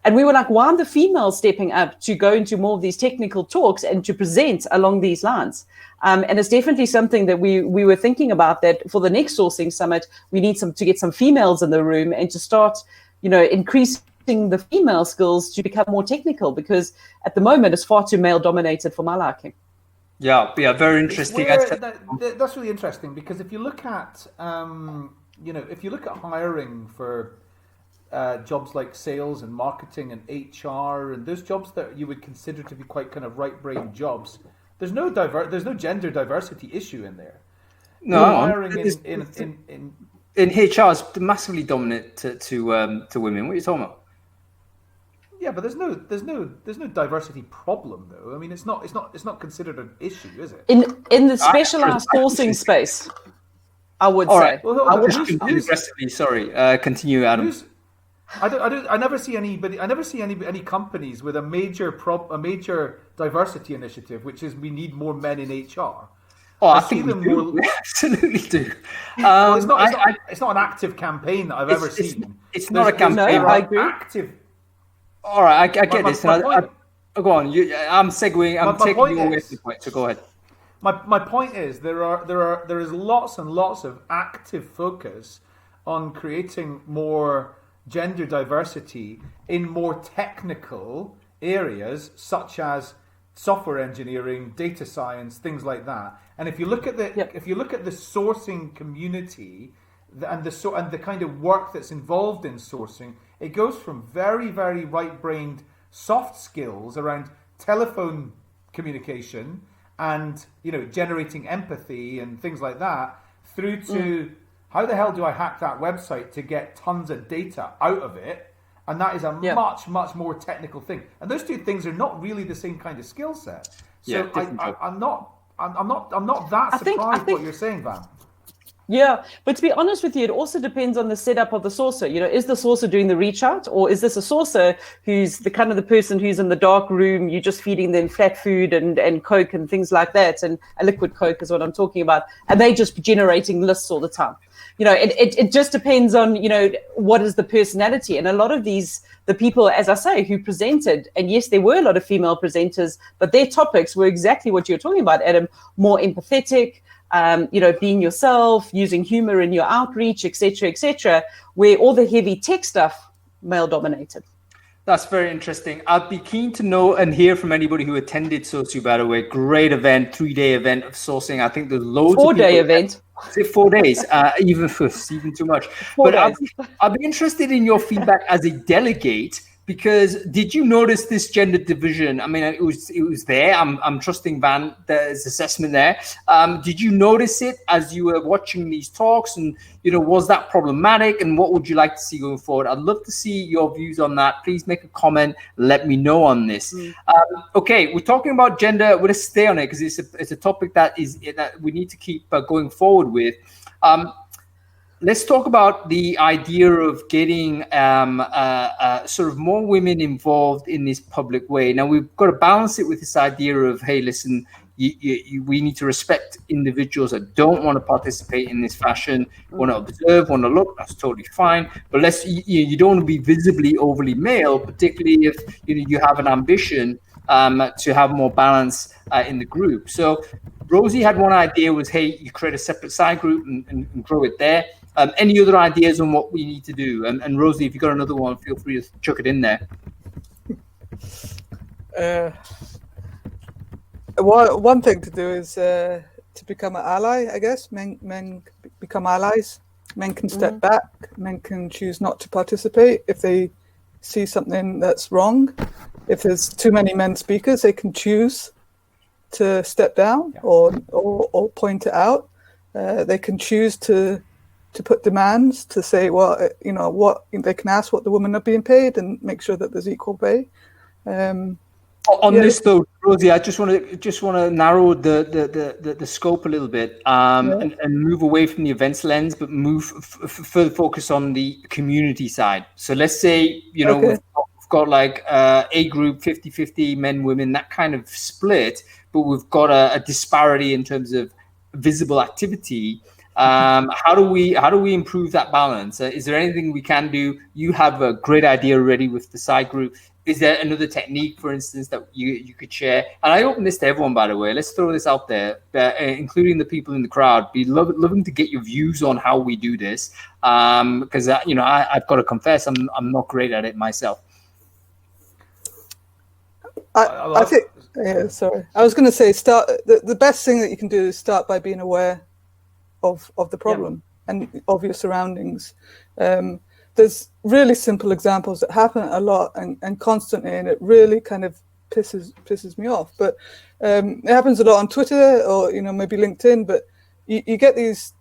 Speaker 3: And we were like, why aren't the females stepping up to go into more of these technical talks and to present along these lines? And it's definitely something that we were thinking about, that for the next sourcing summit, we need to get some females in the room and to start, you know, increasing the female skills to become more technical, because at the moment it's far too male dominated for my liking.
Speaker 1: Yeah, very interesting.
Speaker 2: That's really interesting, because if you look at if you look at hiring for jobs like sales and marketing and HR and those jobs that you would consider to be quite kind of right-brain jobs, there's no gender diversity issue in there.
Speaker 1: No,
Speaker 2: hiring
Speaker 1: in HR is massively dominant to women. What are you talking about?
Speaker 2: Yeah, but there's no diversity problem though. I mean, it's not considered an issue, is it?
Speaker 3: In the specialized sourcing space, I would say.
Speaker 1: Right. Well, I would aggressively. Sorry, continue, Adam.
Speaker 2: I never see any companies with a major diversity initiative, which is we need more men in HR.
Speaker 1: Oh, I think we absolutely do.
Speaker 2: Well, it's not an active campaign that I've ever seen.
Speaker 1: It's not a campaign.
Speaker 3: No, I agree.
Speaker 2: Active.
Speaker 1: All right, I get this. Go on. I'm segueing. I'm taking you away from the point. So go ahead.
Speaker 2: My point is there is lots and lots of active focus on creating more gender diversity in more technical areas such as software engineering, data science, things like that. And if you look at the sourcing community and the kind of work that's involved in sourcing, it goes from very, very right-brained soft skills around telephone communication and, you know, generating empathy and things like that, through to how the hell do I hack that website to get tons of data out of it? And that is a much, much more technical thing. And those two things are not really the same kind of skill set. So I'm not that surprised what you're saying, Van.
Speaker 3: Yeah, but to be honest with you, it also depends on the setup of the sourcer. You know, is the sourcer doing the reach out, or is this a sourcer who's the kind of the person who's in the dark room, you're just feeding them flat food and Coke and things like that, and a liquid Coke is what I'm talking about, and they just generating lists all the time. You know, it just depends on, you know, what is the personality. And a lot of the people, as I say, who presented, and yes, there were a lot of female presenters, but their topics were exactly what you're talking about, Adam, more empathetic, you know, being yourself, using humor in your outreach, etc., where all the heavy tech stuff, male dominated.
Speaker 1: That's very interesting. I'd be keen to know and hear from anybody who attended Sosu, by the way. Great event, 3-day event of sourcing. I think there's loads of people.
Speaker 3: 4-day event.
Speaker 1: Is it 4 days? Even too much.
Speaker 3: 4
Speaker 1: But
Speaker 3: days.
Speaker 1: I'd be interested in your feedback as a delegate, because did you notice this gender division? I mean, it was there. I'm trusting Van's assessment there. Did you notice it as you were watching these talks? And, was that problematic? And what would you like to see going forward? I'd love to see your views on that. Please make a comment. Let me know on this. Okay, we're talking about gender. We're going to stay on it because it's a topic that we need to keep going forward with. Let's talk about the idea of getting sort of more women involved in this public way. Now, we've got to balance it with this idea of, hey, listen, we need to respect individuals that don't want to participate in this fashion, want to observe, want to look. That's totally fine. But you don't want to be visibly overly male, particularly if you have an ambition to have more balance in the group. So Rosie had one idea was, hey, you create a separate side group and grow it there. Any other ideas on what we need to do? And Rosie, if you've got another one, feel free to chuck it in there.
Speaker 4: One thing to do is to become an ally, I guess. Men become allies. Men can step back. Men can choose not to participate if they see something that's wrong. If there's too many men speakers, they can choose to step down or point it out. They can choose to put demands, to say, well, what they can ask what the women are being paid and make sure that there's equal pay.
Speaker 1: This though, Rosie, I just want to narrow the scope a little bit and move away from the events lens, but move further focus on the community side. So let's say we've got like a group 50-50 men, women, that kind of split, but we've got a disparity in terms of visible activity. How do we improve that balance? Is there anything we can do? You have a great idea already with the side group. Is there another technique, for instance, that you could share? And I open this to everyone, by the way. Let's throw this out there, including the people in the crowd. Be loving to get your views on how we do this, because I've got to confess, I'm not great at it myself.
Speaker 4: I think. Yeah, sorry. I was going to say, the best thing that you can do is start by being aware of the problem and of your surroundings. There's really simple examples that happen a lot and constantly, and it really kind of pisses me off. But it happens a lot on Twitter or maybe LinkedIn. But you get these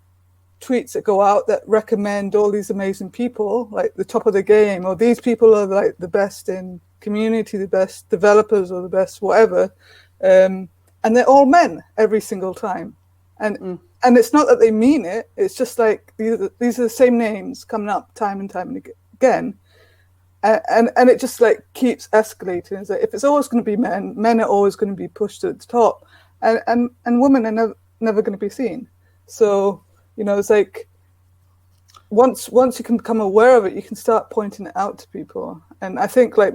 Speaker 4: tweets that go out that recommend all these amazing people, like the top of the game, or these people are like the best in community, the best developers, or the best whatever, and they're all men every single time. And it's not that they mean it. It's just like these are the same names coming up time and time and again, and it just like keeps escalating. It's like, if it's always going to be men are always going to be pushed to the top, and women are never going to be seen. So it's like once you can become aware of it, you can start pointing it out to people. And I think like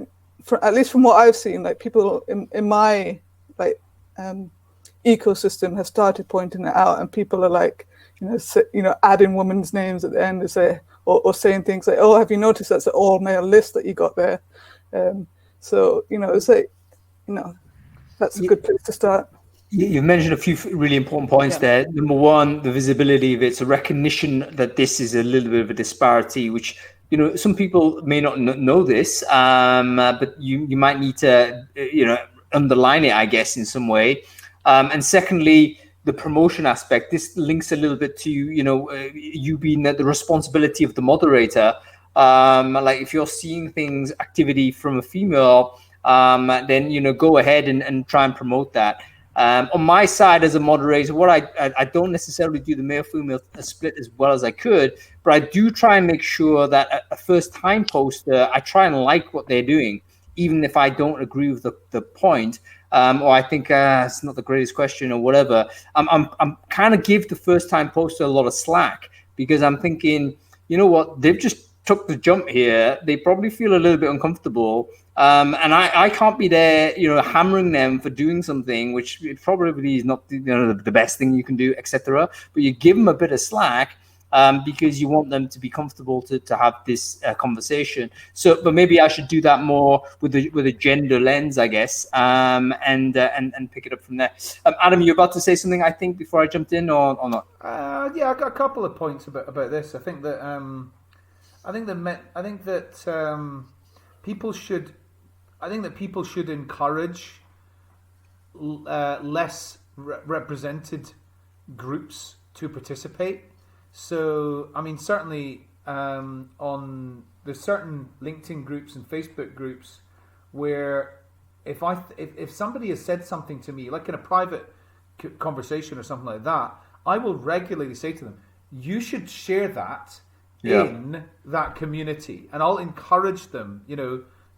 Speaker 4: at least from what I've seen, like people in my ecosystem have started pointing it out, and people are like, adding women's names at the end to say, or saying things like, "Oh, have you noticed that's an all-male list that you got there?" So it's like, that's a good place to start.
Speaker 1: You mentioned a few really important points there. Number one, the visibility of it. It's a recognition that this is a little bit of a disparity, which some people may not know this, but you might need to underline it, I guess, in some way. And secondly, the promotion aspect. This links a little bit to you being the responsibility of the moderator. Like if you're seeing activity from a female, then go ahead and try and promote that. On my side as a moderator, what I don't necessarily do the male-female split as well as I could, but I do try and make sure that a first-time poster, I try and like what they're doing, even if I don't agree with the point. Or I think it's not the greatest question or whatever. I'm kind of give the first time poster a lot of slack, because I'm thinking, what, they've just took the jump here. They probably feel a little bit uncomfortable. And I can't be there, hammering them for doing something, which probably is not the best thing you can do, etc. But you give them a bit of slack, because you want them to be comfortable to have this conversation. So, but maybe I should do that more with a gender lens, I guess, and pick it up from there. Adam, you're about to say something, I think, before I jumped in, or not?
Speaker 2: Yeah, I got a couple of points about this. I think that people should encourage less represented groups to participate. So, I mean, certainly there's certain LinkedIn groups and Facebook groups where if somebody has said something to me, like in a private conversation or something like that, I will regularly say to them, you should share that in that community, and I'll encourage them,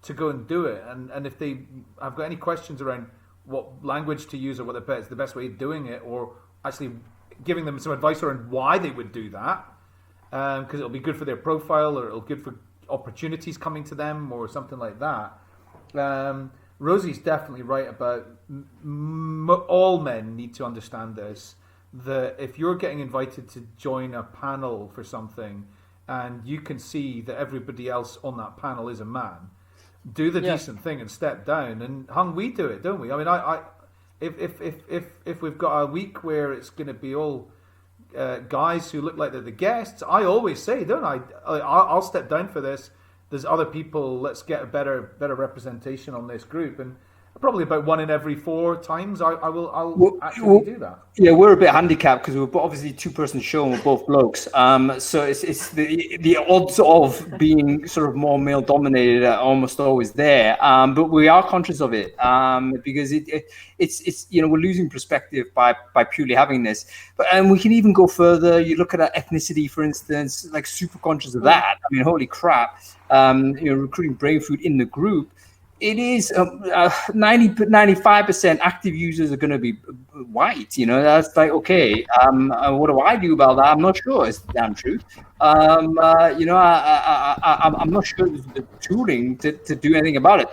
Speaker 2: to go and do it. And if they have got any questions around what language to use or what the best way of doing it, or actually giving them some advice around why they would do that, because it'll be good for their profile, or it'll be good for opportunities coming to them, or something like that. Rosie's definitely right about all men need to understand this, that if you're getting invited to join a panel for something and you can see that everybody else on that panel is a man, do the decent thing and step down. And we do it, don't we? I mean, if we've got a week where it's going to be all guys who look like they're the guests, I always say, don't I? I'll step down for this. There's other people. Let's get a better representation on this group. And probably about 1 in every 4 times, I'll actually do that.
Speaker 1: Yeah, we're a bit handicapped because we're obviously a 2-person show and we're both blokes. So it's the odds of being sort of more male dominated are almost always there. But we are conscious of it because it's we're losing perspective by purely having this. And we can even go further. You look at ethnicity, for instance, like super conscious of that. I mean, holy crap! Recruiting Brainfood in the group. It is 95% active users are going to be white. That's like, okay. What do I do about that? I'm not sure. It's the damn truth. I'm not sure there's the tooling to do anything about it.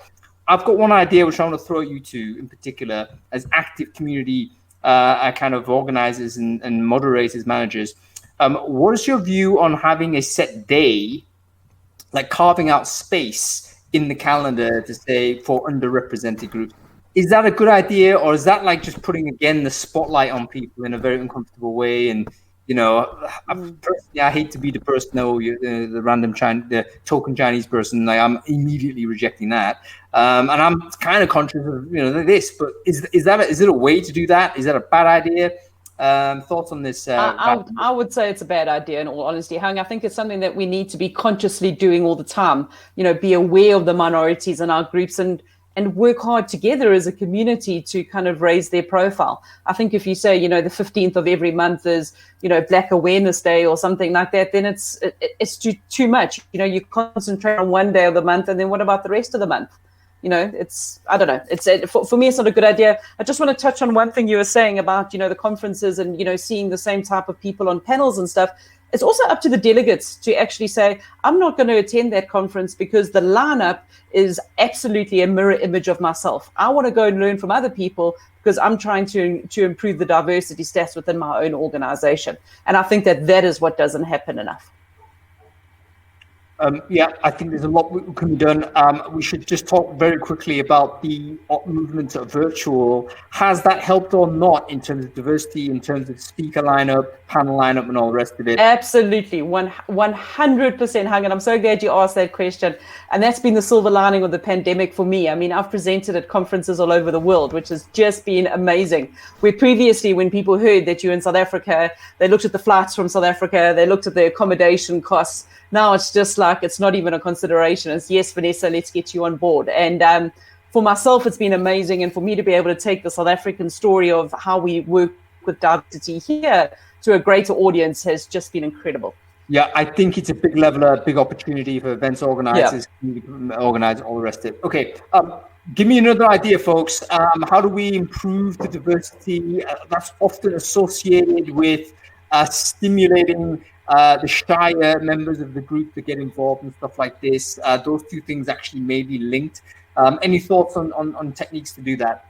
Speaker 1: I've got one idea which I want to throw at you two in particular as active community kind of organizers and moderators, managers. What is your view on having a set day, like carving out space in the calendar to say for underrepresented groups? Is that a good idea, or is that like just putting again the spotlight on people in a very uncomfortable way? And personally, I hate to be the person, the random the token Chinese person. Like, I'm immediately rejecting that, and I'm kind of conscious of this. But is it a way to do that? Is that a bad idea? Thoughts on this?
Speaker 3: I would say it's a bad idea, in all honesty, Hung. I think it's something that we need to be consciously doing all the time. Be aware of the minorities in our groups and work hard together as a community to kind of raise their profile. I think if you say, the 15th of every month is, Black Awareness Day or something like that, then it's too much. You concentrate on one day of the month, and then what about the rest of the month? I don't know. For me, it's not a good idea. I just want to touch on one thing you were saying about, the conferences and, seeing the same type of people on panels and stuff. It's also up to the delegates to actually say, I'm not going to attend that conference because the lineup is absolutely a mirror image of myself. I want to go and learn from other people because I'm trying to improve the diversity stats within my own organization. And I think that is what doesn't happen enough.
Speaker 1: I think there's a lot that can be done. We should just talk very quickly about the movement to virtual. Has that helped or not in terms of diversity, in terms of speaker lineup, panel lineup, and all the rest of it?
Speaker 3: Absolutely, 100%, Hung, and I'm so glad you asked that question. And that's been the silver lining of the pandemic for me. I mean, I've presented at conferences all over the world, which has just been amazing. Where previously, when people heard that you're in South Africa, they looked at the flights from South Africa, they looked at the accommodation costs. Now it's just like, it's not even a consideration. It's, yes, Vanessa, let's get you on board. And for myself, it's been amazing. And for me to be able to take the South African story of how we work with diversity here to a greater audience has just been incredible.
Speaker 1: Yeah, I think it's a big leveler, big opportunity for events organizers, community organizers, all the rest of it. Okay, give me another idea, folks. How do we improve the diversity that's often associated with stimulating the shyer members of the group to get involved and stuff like this? Those two things actually may be linked. Any thoughts on techniques to do that?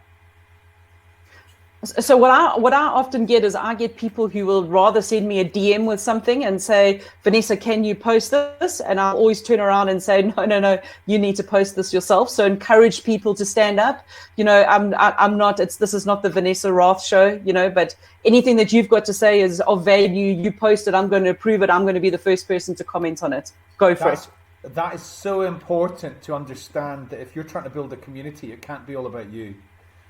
Speaker 3: So what I often get is I get people who will rather send me a DM with something and say, Vanessa, can you post this? And I'll always turn around and say, no, you need to post this yourself. So encourage people to stand up. This is not the Vanessa Raath show, but anything that you've got to say is of value. You post it. I'm going to approve it. I'm going to be the first person to comment on it. Go for it.
Speaker 2: That is so important to understand, that if you're trying to build a community, it can't be all about you.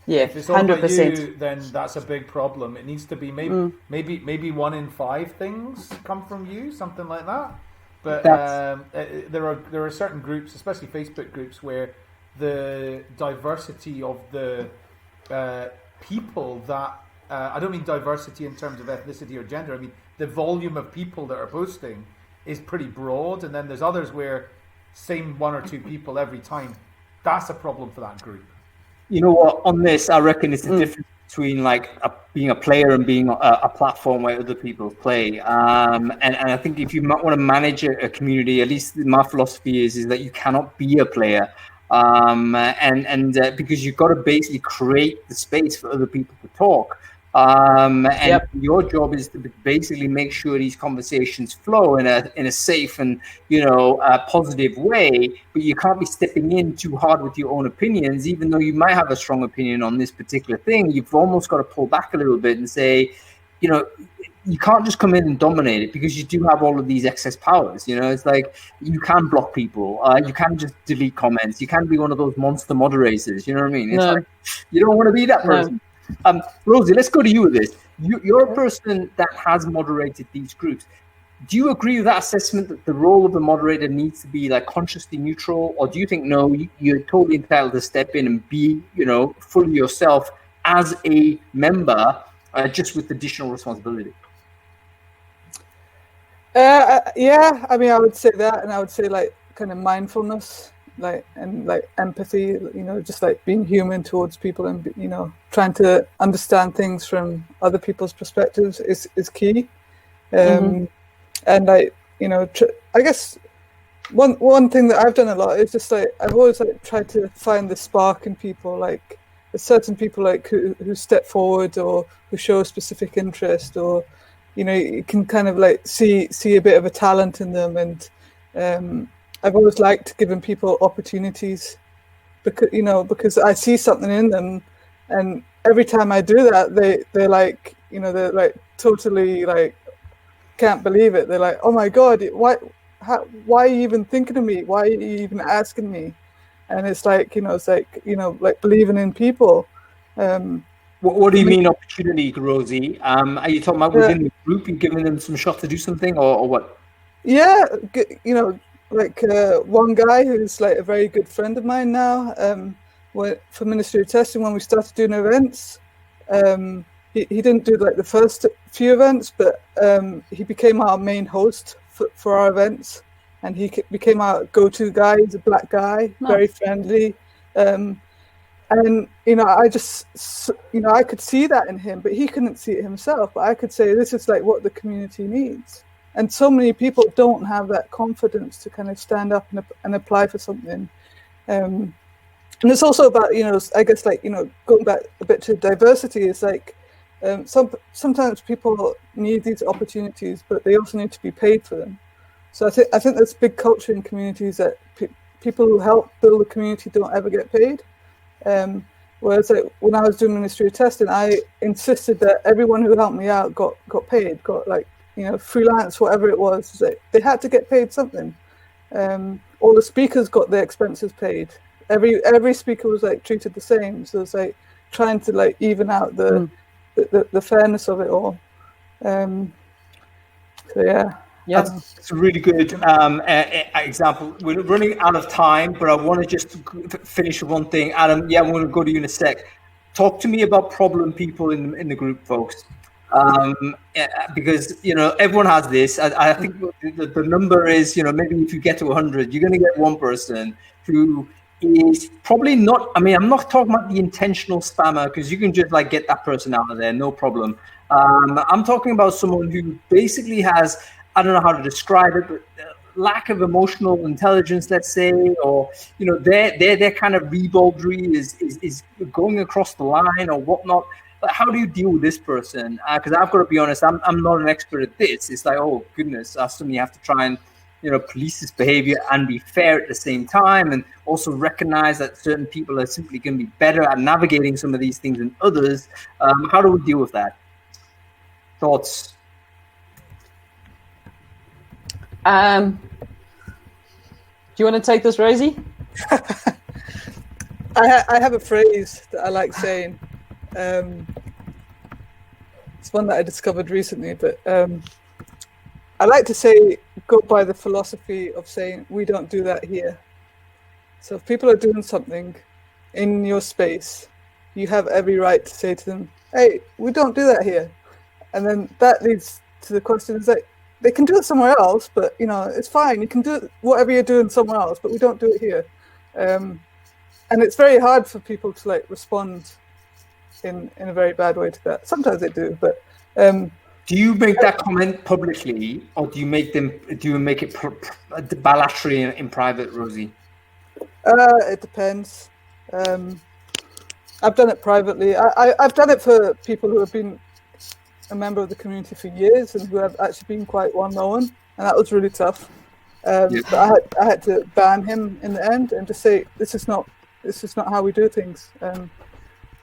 Speaker 3: Yeah,
Speaker 2: if it's all
Speaker 3: 100%.
Speaker 2: about you, then that's a big problem. It needs to be maybe 1 in 5 things come from you, something like that. But there are certain groups, especially Facebook groups, where the diversity of the people that I don't mean diversity in terms of ethnicity or gender. I mean the volume of people that are posting is pretty broad, and then there's others where same 1 or 2 people every time. That's a problem for that group.
Speaker 1: You know what? On this, I reckon it's the difference between being a player and being a platform where other people play. And I think if you might want to manage a community, at least my philosophy is that you cannot be a player, because you've got to basically create the space for other people to talk. Your job is to basically make sure these conversations flow in a safe and positive way. But you can't be stepping in too hard with your own opinions, even though you might have a strong opinion on this particular thing. You've almost got to pull back a little bit and say, you can't just come in and dominate it, because you do have all of these excess powers. It's like you can block people, you can just delete comments, you can be one of those monster moderators. You know what I mean? It's like you don't want to be that person. No. Rosie, let's go to you with this. You're a person that has moderated these groups. Do you agree with that assessment that the role of the moderator needs to be consciously neutral, or do you think no, you're totally entitled to step in and be, fully yourself as a member, just with additional responsibility?
Speaker 4: Yeah, I mean, I would say that, and I would say kind of mindfulness. And empathy, just being human towards people, and trying to understand things from other people's perspectives is key. And I guess one thing that I've done a lot is just I've always tried to find the spark in people, there's certain people who step forward or who show a specific interest, or you can kind of see a bit of a talent in them, and I've always liked giving people opportunities because I see something in them, and every time I do that, they're totally can't believe it. They're like, oh my God, why are you even thinking of me? Why are you even asking me? And it's believing in people.
Speaker 1: What do you mean opportunity, Rosie? Are you talking about within the group, you're giving them some shot to do something, or what?
Speaker 4: Yeah, one guy who's a very good friend of mine now, for Ministry of Testing, when we started doing events, he didn't do the first few events, but he became our main host for our events, and he became our go-to guy. He's a black guy, very friendly, and I just I could see that in him, but he couldn't see it himself. But I could say this is what the community needs. And so many people don't have that confidence to kind of stand up and apply for something. And it's also about, I guess, going back a bit to diversity, is sometimes people need these opportunities, but they also need to be paid for them. So I think there's big culture in communities that people who help build a community don't ever get paid. Whereas when I was doing Ministry of Testing, I insisted that everyone who helped me out got paid, got freelance, whatever it was, they had to get paid something. All the speakers got their expenses paid. Every speaker was treated the same. So it's trying to even out the fairness of it all. So yeah.
Speaker 1: Yeah, it's a really good example. We're running out of time, but I want to just finish with one thing. Adam, I want to go to you in a sec. Talk to me about problem people in the group, folks. Because everyone has this. I think the number is maybe if you get to 100, you're going to get one person who is probably not. I mean, I'm not talking about the intentional spammer, because you can just get that person out of there, no problem. I'm talking about someone who basically has, I don't know how to describe it, but lack of emotional intelligence, let's say, or their kind of ribaldry is going across the line or whatnot. but how do you deal with this person? Because I've got to be honest, I'm not an expert at this. It's like, oh goodness, I suddenly have to try and police this behavior and be fair at the same time, and also recognize that certain people are simply going to be better at navigating some of these things than others. How do we deal with that? Thoughts?
Speaker 3: Do you want to take this, Rosie?
Speaker 4: I have a phrase that I like saying. It's one that I discovered recently, but I like to say, go by the philosophy of saying, we don't do that here. So if people are doing something in your space, you have every right to say to them, hey, we don't do that here. And then that leads to the question is like, they can do it somewhere else, but it's fine. You can do whatever you're doing somewhere else, but we don't do it here. And it's very hard for people to like respond in a very bad way to that. Sometimes they do, but
Speaker 1: do you make that comment publicly, or do you make it bilaterally in private, Rosie?
Speaker 4: It depends. I've done it privately. I've done it for people who have been a member of the community for years and who have actually been quite well known, and that was really tough. But I had to ban him in the end and just say this is not how we do things.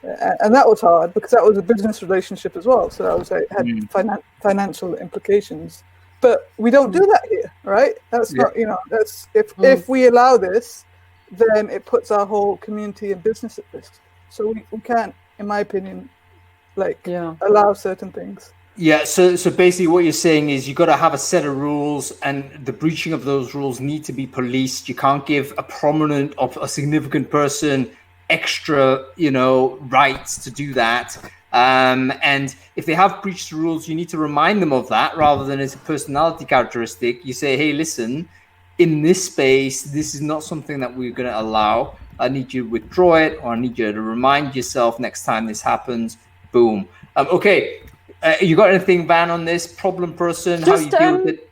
Speaker 4: And that was hard because that was a business relationship as well. So I was like had financial implications. But we don't do that here, right? That's not that's if we allow this, then it puts our whole community and business at risk. So we can't, in my opinion, allow certain things.
Speaker 1: Yeah, so basically what you're saying is you got to have a set of rules, and the breaching of those rules need to be policed. You can't give a prominent or a significant person extra, rights to do that. And if they have breached the rules, you need to remind them of that rather than as a personality characteristic. You say, hey, listen, in this space, this is not something that we're going to allow. I need you to withdraw it, or I need you to remind yourself next time this happens. Boom. Okay. You got anything, Van, on this problem person? How you deal with it?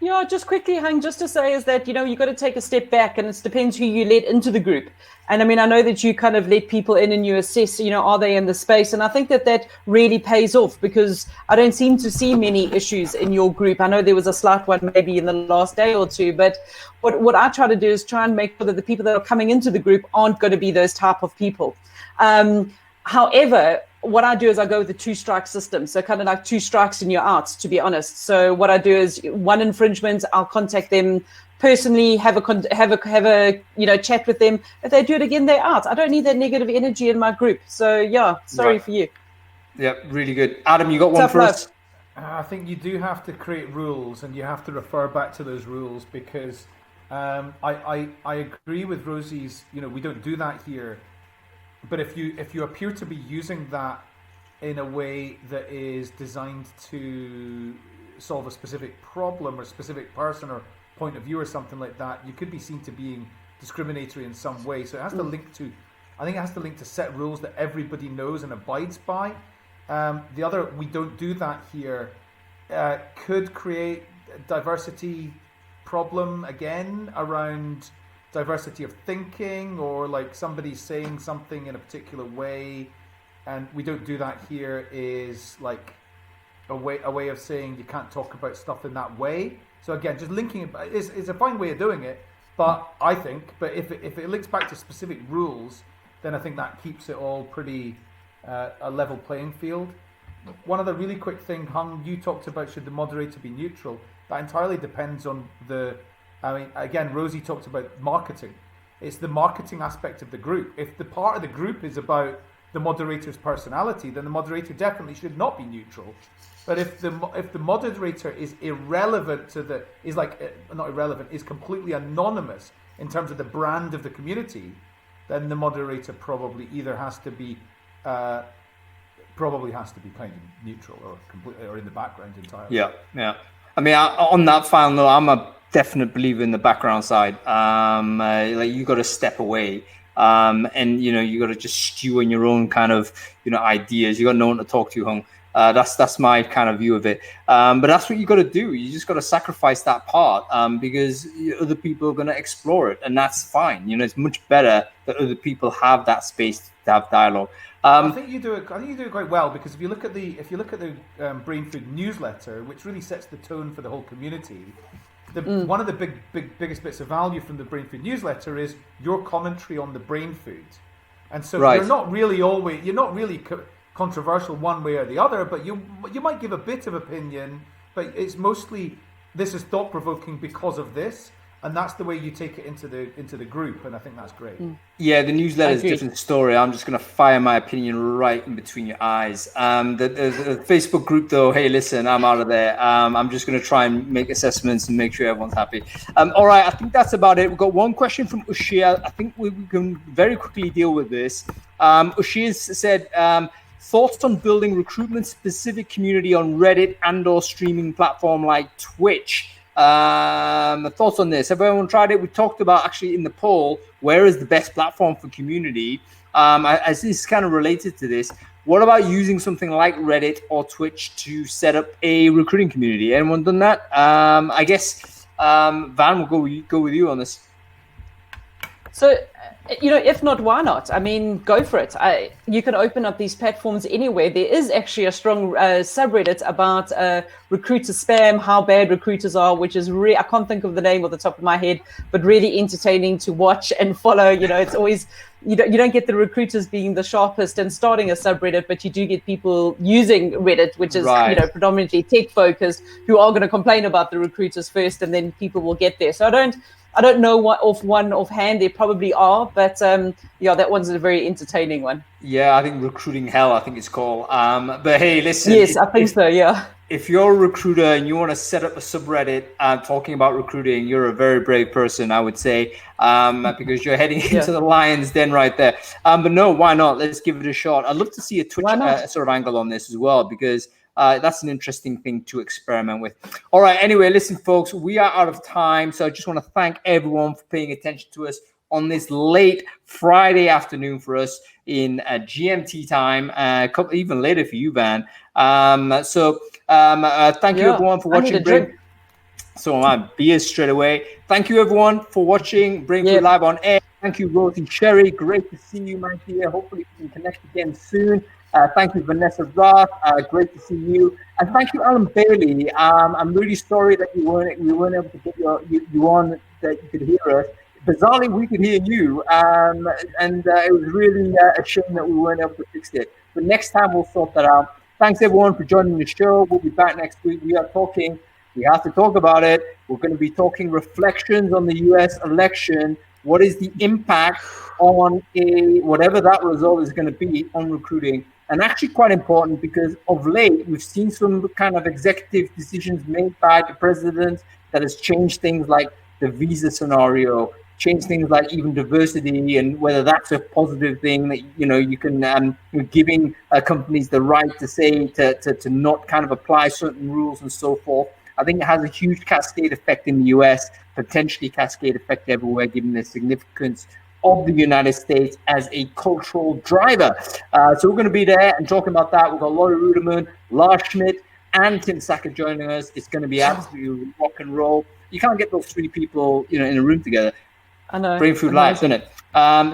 Speaker 3: Yeah, just quickly, Hang, just to say is that, you got to take a step back, and it depends who you let into the group. And I mean, I know that you kind of let people in and you assess, are they in the space? And I think that really pays off, because I don't seem to see many issues in your group. I know there was a slight one maybe in the last day or two, but what I try to do is try and make sure that the people that are coming into the group aren't going to be those type of people. However, what I do is I go with the 2-strike system. So kind of like 2 strikes and you're out, to be honest. So what I do is one infringement, I'll contact them personally, have a chat with them. If they do it again, they're out. I don't need that negative energy in my group. So sorry for you.
Speaker 1: Yeah, really good. Adam, you got one for us?
Speaker 2: I think you do have to create rules, and you have to refer back to those rules, because I agree with Rosie's, we don't do that here. But if you appear to be using that in a way that is designed to solve a specific problem or specific person or point of view or something like that, you could be seen to being discriminatory in some way. So it has to link to, I think it has to link to set rules that everybody knows and abides by. The other, we don't do that here, could create a diversity problem again around diversity of thinking, or like somebody saying something in a particular way, and we don't do that here, is like a way of saying you can't talk about stuff in that way. So again, just linking it is a fine way of doing it, but if it links back to specific rules, then I think that keeps it all pretty a level playing field. One other really quick thing, Hung, you talked about should the moderator be neutral. That entirely depends on again, Rosie talked about marketing. It's the marketing aspect of the group. If the part of the group is about the moderator's personality, then the moderator definitely should not be neutral. But if the moderator is irrelevant is completely anonymous in terms of the brand of the community, then the moderator probably either has to be kind of neutral or completely or in the background entirely.
Speaker 1: Yeah. I mean, on that final note, I'm a definite believer in the background side. You got to step away, and you got to just stew in your own kind of ideas. You got no one to talk to, Hung. That's my kind of view of it. But that's what you got to do. You just got to sacrifice that part, because other people are going to explore it, and that's fine. It's much better that other people have that space to have dialogue.
Speaker 2: I think you do it. I think you do it quite well, because if you look at the Brainfood newsletter, which really sets the tone for the whole community, one of the biggest bits of value from the Brainfood newsletter is your commentary on the brain food, and so you're not really controversial one way or the other, but you might give a bit of opinion, but it's mostly this is thought provoking because of this. And that's the way you take it into the group, and I think that's great.
Speaker 1: Yeah, the newsletter is a different story. I'm just going to fire my opinion right in between your eyes. The Facebook group, though, hey, listen, I'm out of there. I'm just going to try and make assessments and make sure everyone's happy. All right, I think that's about it. We've got one question from Ushia. I think we can very quickly deal with this. Ushia said, thoughts on building recruitment-specific community on Reddit and/or streaming platform like Twitch. Thoughts on this? Have everyone tried it? We talked about actually in the poll, where is the best platform for community? As this is kind of related to this, what about using something like Reddit or Twitch to set up a recruiting community? Anyone done that? I guess Van, we'll go with you on this.
Speaker 3: So, if not, why not? I mean, go for it. You can open up these platforms anywhere. There is actually a strong subreddit about recruiter spam, how bad recruiters are, which is I can't think of the name off the top of my head, but really entertaining to watch and follow. It's always, you don't get the recruiters being the sharpest and starting a subreddit, but you do get people using Reddit, which is, predominantly tech focused, who are going to complain about the recruiters first, and then people will get there. So I don't know what offhand. There probably are, but that one's a very entertaining one.
Speaker 1: Yeah, I think Recruiting Hell, I think it's called. But hey, listen.
Speaker 3: Yes, I think so, yeah.
Speaker 1: If you're a recruiter and you want to set up a subreddit talking about recruiting, you're a very brave person, I would say, because you're heading into the lion's den right there. But no, why not? Let's give it a shot. I'd love to see a Twitch sort of angle on this as well, because that's an interesting thing to experiment with. All right. Anyway, listen, folks, we are out of time. So I just want to thank everyone for paying attention to us on this late Friday afternoon for us in GMT time, even later for you, Van. Thank you, everyone, for watching. So I'm beers straight away. Thank you, everyone, for watching Brainfood Live on air. Thank you, Rosie Sherry. Great to see you, my dear. Hopefully we can connect again soon. Thank you, Vanessa Raath. Great to see you. And thank you, Allyn Bailey. I'm really sorry that we weren't able to get you on, that you could hear us. Bizarrely, we could hear you. It was really a shame that we weren't able to fix it. But next time, we'll sort that out. Thanks, everyone, for joining the show. We'll be back next week. We have to talk about it. We're going to be talking reflections on the US election. What is the impact on whatever that result is going to be on recruiting? And actually quite important, because of late, we've seen some kind of executive decisions made by the president that has changed things like the visa scenario, changed things like even diversity, and whether that's a positive thing that, you can, you're giving companies the right to say to not kind of apply certain rules and so forth. I think it has a huge cascade effect in the US, potentially cascade effect everywhere, given the significance of the United States as a cultural driver. So we're going to be there and talking about that. We've got Laurie Ruderman, Lars Schmidt, and Tim Sackett joining us. It's going to be absolutely rock and roll. You can't get those three people, in a room together.
Speaker 3: I know.
Speaker 1: Brainfood Live, isn't it?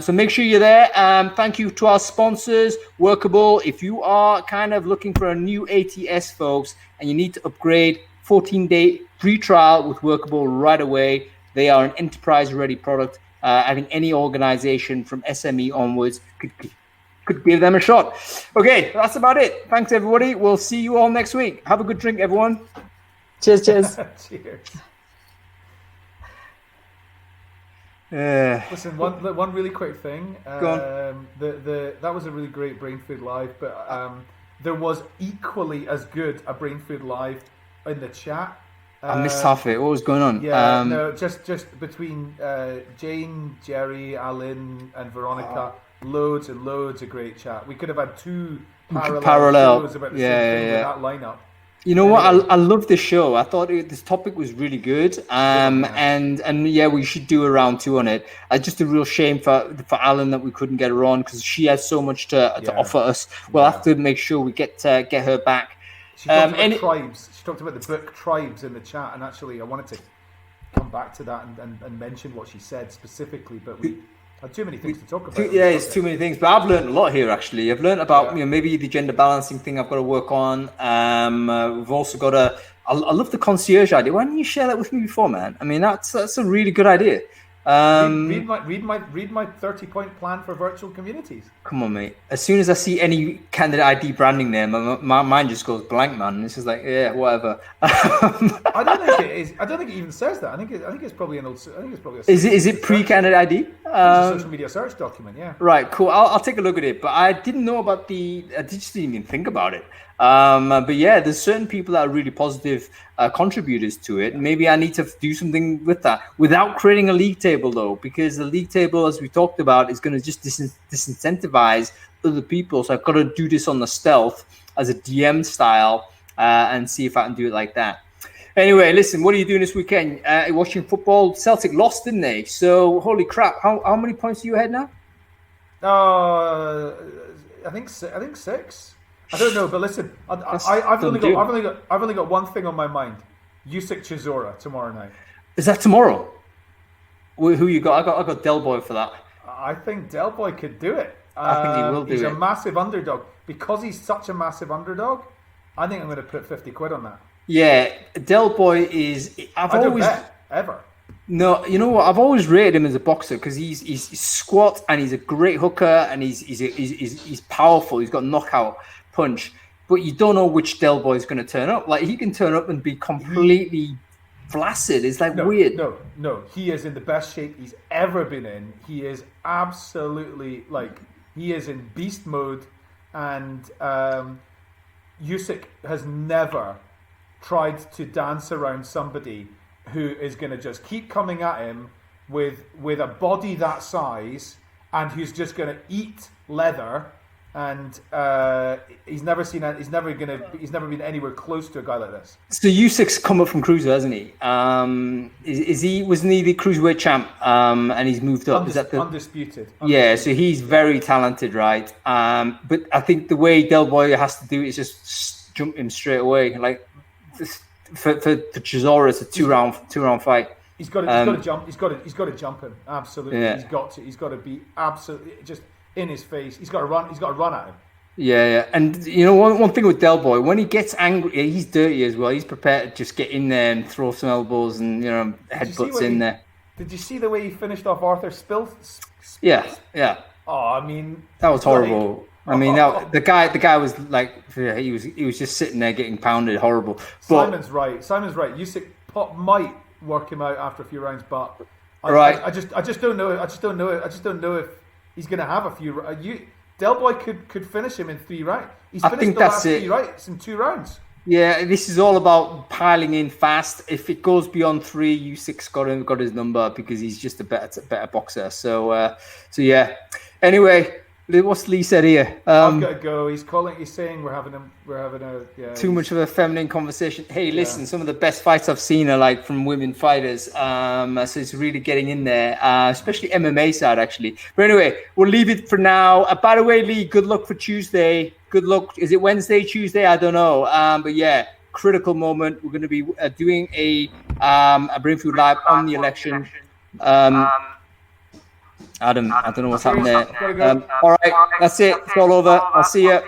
Speaker 1: So make sure you're there. Thank you to our sponsors, Workable. If you are kind of looking for a new ATS, folks, and you need to upgrade, 14-day free trial with Workable right away. They are an enterprise-ready product. I think any organization from SME onwards could give them a shot. Okay, that's about it. Thanks, everybody. We'll see you all next week. Have a good drink, everyone.
Speaker 3: Cheers.
Speaker 2: Cheers.
Speaker 1: Listen,
Speaker 2: one really quick thing.
Speaker 1: Go on.
Speaker 2: That was a really great Brainfood Live, but there was equally as good a Brainfood Live in the chat.
Speaker 1: I missed half of it. What was going on?
Speaker 2: No, just between Jane, Jerry, Allyn, and Veronica, loads and loads of great chat. We could have had two parallel shows about the same thing with that lineup.
Speaker 1: You know what? I love this show. I thought this topic was really good. We should do a round two on it. Just a real shame for Allyn that we couldn't get her on, because she has so much to offer us. We'll have to make sure we get her back.
Speaker 2: She talked about tribes. She talked about the book Tribes in the chat, and actually I wanted to come back to that and mention what she said specifically, but Too many things to talk about.
Speaker 1: Yeah, it's too many things. But I've learned a lot here, actually. I've learned about maybe the gender balancing thing I've got to work on. We've also got I love the concierge idea. Why didn't you share that with me before, man? I mean, that's a really good idea.
Speaker 2: Read my 30-point plan for virtual communities.
Speaker 1: Come on, mate. As soon as I see any candidate ID branding there, my mind just goes blank, man. It's just like, yeah, whatever.
Speaker 2: I don't think it is. I don't think it even says that. I think it's probably an old. I think it's probably.
Speaker 1: Is it pre-candidate ID?
Speaker 2: It's a social media search document. Yeah.
Speaker 1: Right. Cool. I'll take a look at it. But I didn't know about I just didn't even think about it. But yeah, there's certain people that are really positive contributors to it. Maybe I need to do something with that without creating a league table, though, because the league table, as we talked about, is going to just disincentivize other people. So I've got to do this on the stealth as a DM style and see if I can do it like that. Anyway, listen, what are you doing this weekend? Watching football. Celtic lost, didn't they? So holy crap! How many points are you ahead now?
Speaker 2: I think 6. I don't know, but listen, I've only got one thing on my mind: Usyk Chisora tomorrow night.
Speaker 1: Is that tomorrow? Who you got? I got Del Boy for that.
Speaker 2: I think Del Boy could do it.
Speaker 1: I think he will do it.
Speaker 2: He's a massive underdog. Because he's such a massive underdog, I think I'm going to put 50 quid on that.
Speaker 1: Yeah, Del Boy is.
Speaker 2: I don't bet ever.
Speaker 1: No, you know what? I've always rated him as a boxer because he's squat and he's a great hooker and he's powerful. He's got knockout punch, but you don't know which Del Boy is going to turn up. Like he can turn up and be completely flaccid. It's like weird.
Speaker 2: No, he is in the best shape he's ever been in. He is absolutely he is in beast mode, and Usyk has never tried to dance around somebody who is going to just keep coming at him with a body that size and who's just going to eat leather. And he's never been anywhere close to a guy like this.
Speaker 1: So Usyk's come up from cruiser, hasn't he? Wasn't he the cruiserweight champ? And he's moved up. Is that the
Speaker 2: undisputed?
Speaker 1: Yeah, so he's very talented, right? But I think the way Del Boy has to do it is just jump him straight away. Like for Chisora, it's a two round fight.
Speaker 2: He's got to jump. He's got to jump him. Absolutely,
Speaker 1: yeah.
Speaker 2: He's got to be absolutely just in his face. He's got to run. He's got to run at him.
Speaker 1: Yeah. And you know, one thing with Del Boy, when he gets angry, he's dirty as well. He's prepared to just get in there and throw some elbows and headbutts in there.
Speaker 2: Did you see the way he finished off Arthur Spill?
Speaker 1: Yeah.
Speaker 2: Oh, I mean,
Speaker 1: that was horrible. I mean, the guy was like, he was just sitting there getting pounded, horrible. But,
Speaker 2: Simon's right. Usyk might work him out after a few rounds, but I just don't know. I just don't know if he's going to have a few. Del Boy could finish him in 3 rounds. He's finished the last 3 rounds in 2 rounds.
Speaker 1: Yeah, this is all about piling in fast. If it goes beyond 3, Usyk's got his number because he's just a better boxer. So yeah. Anyway, what's Lee said here?
Speaker 2: I've got to go. He's saying we're having a
Speaker 1: too much of a feminine conversation. Hey, listen, some of the best fights I've seen are like from women fighters. So it's really getting in there, especially MMA side actually. But anyway, we'll leave it for now. By the way, Lee, good luck for Tuesday. Good luck. Is it Wednesday, Tuesday? I don't know. But yeah, critical moment. We're going to be doing a Brainfood Live on the election. Adam, I don't know what's happening there. All right, that's it. It's all over. I'll see you.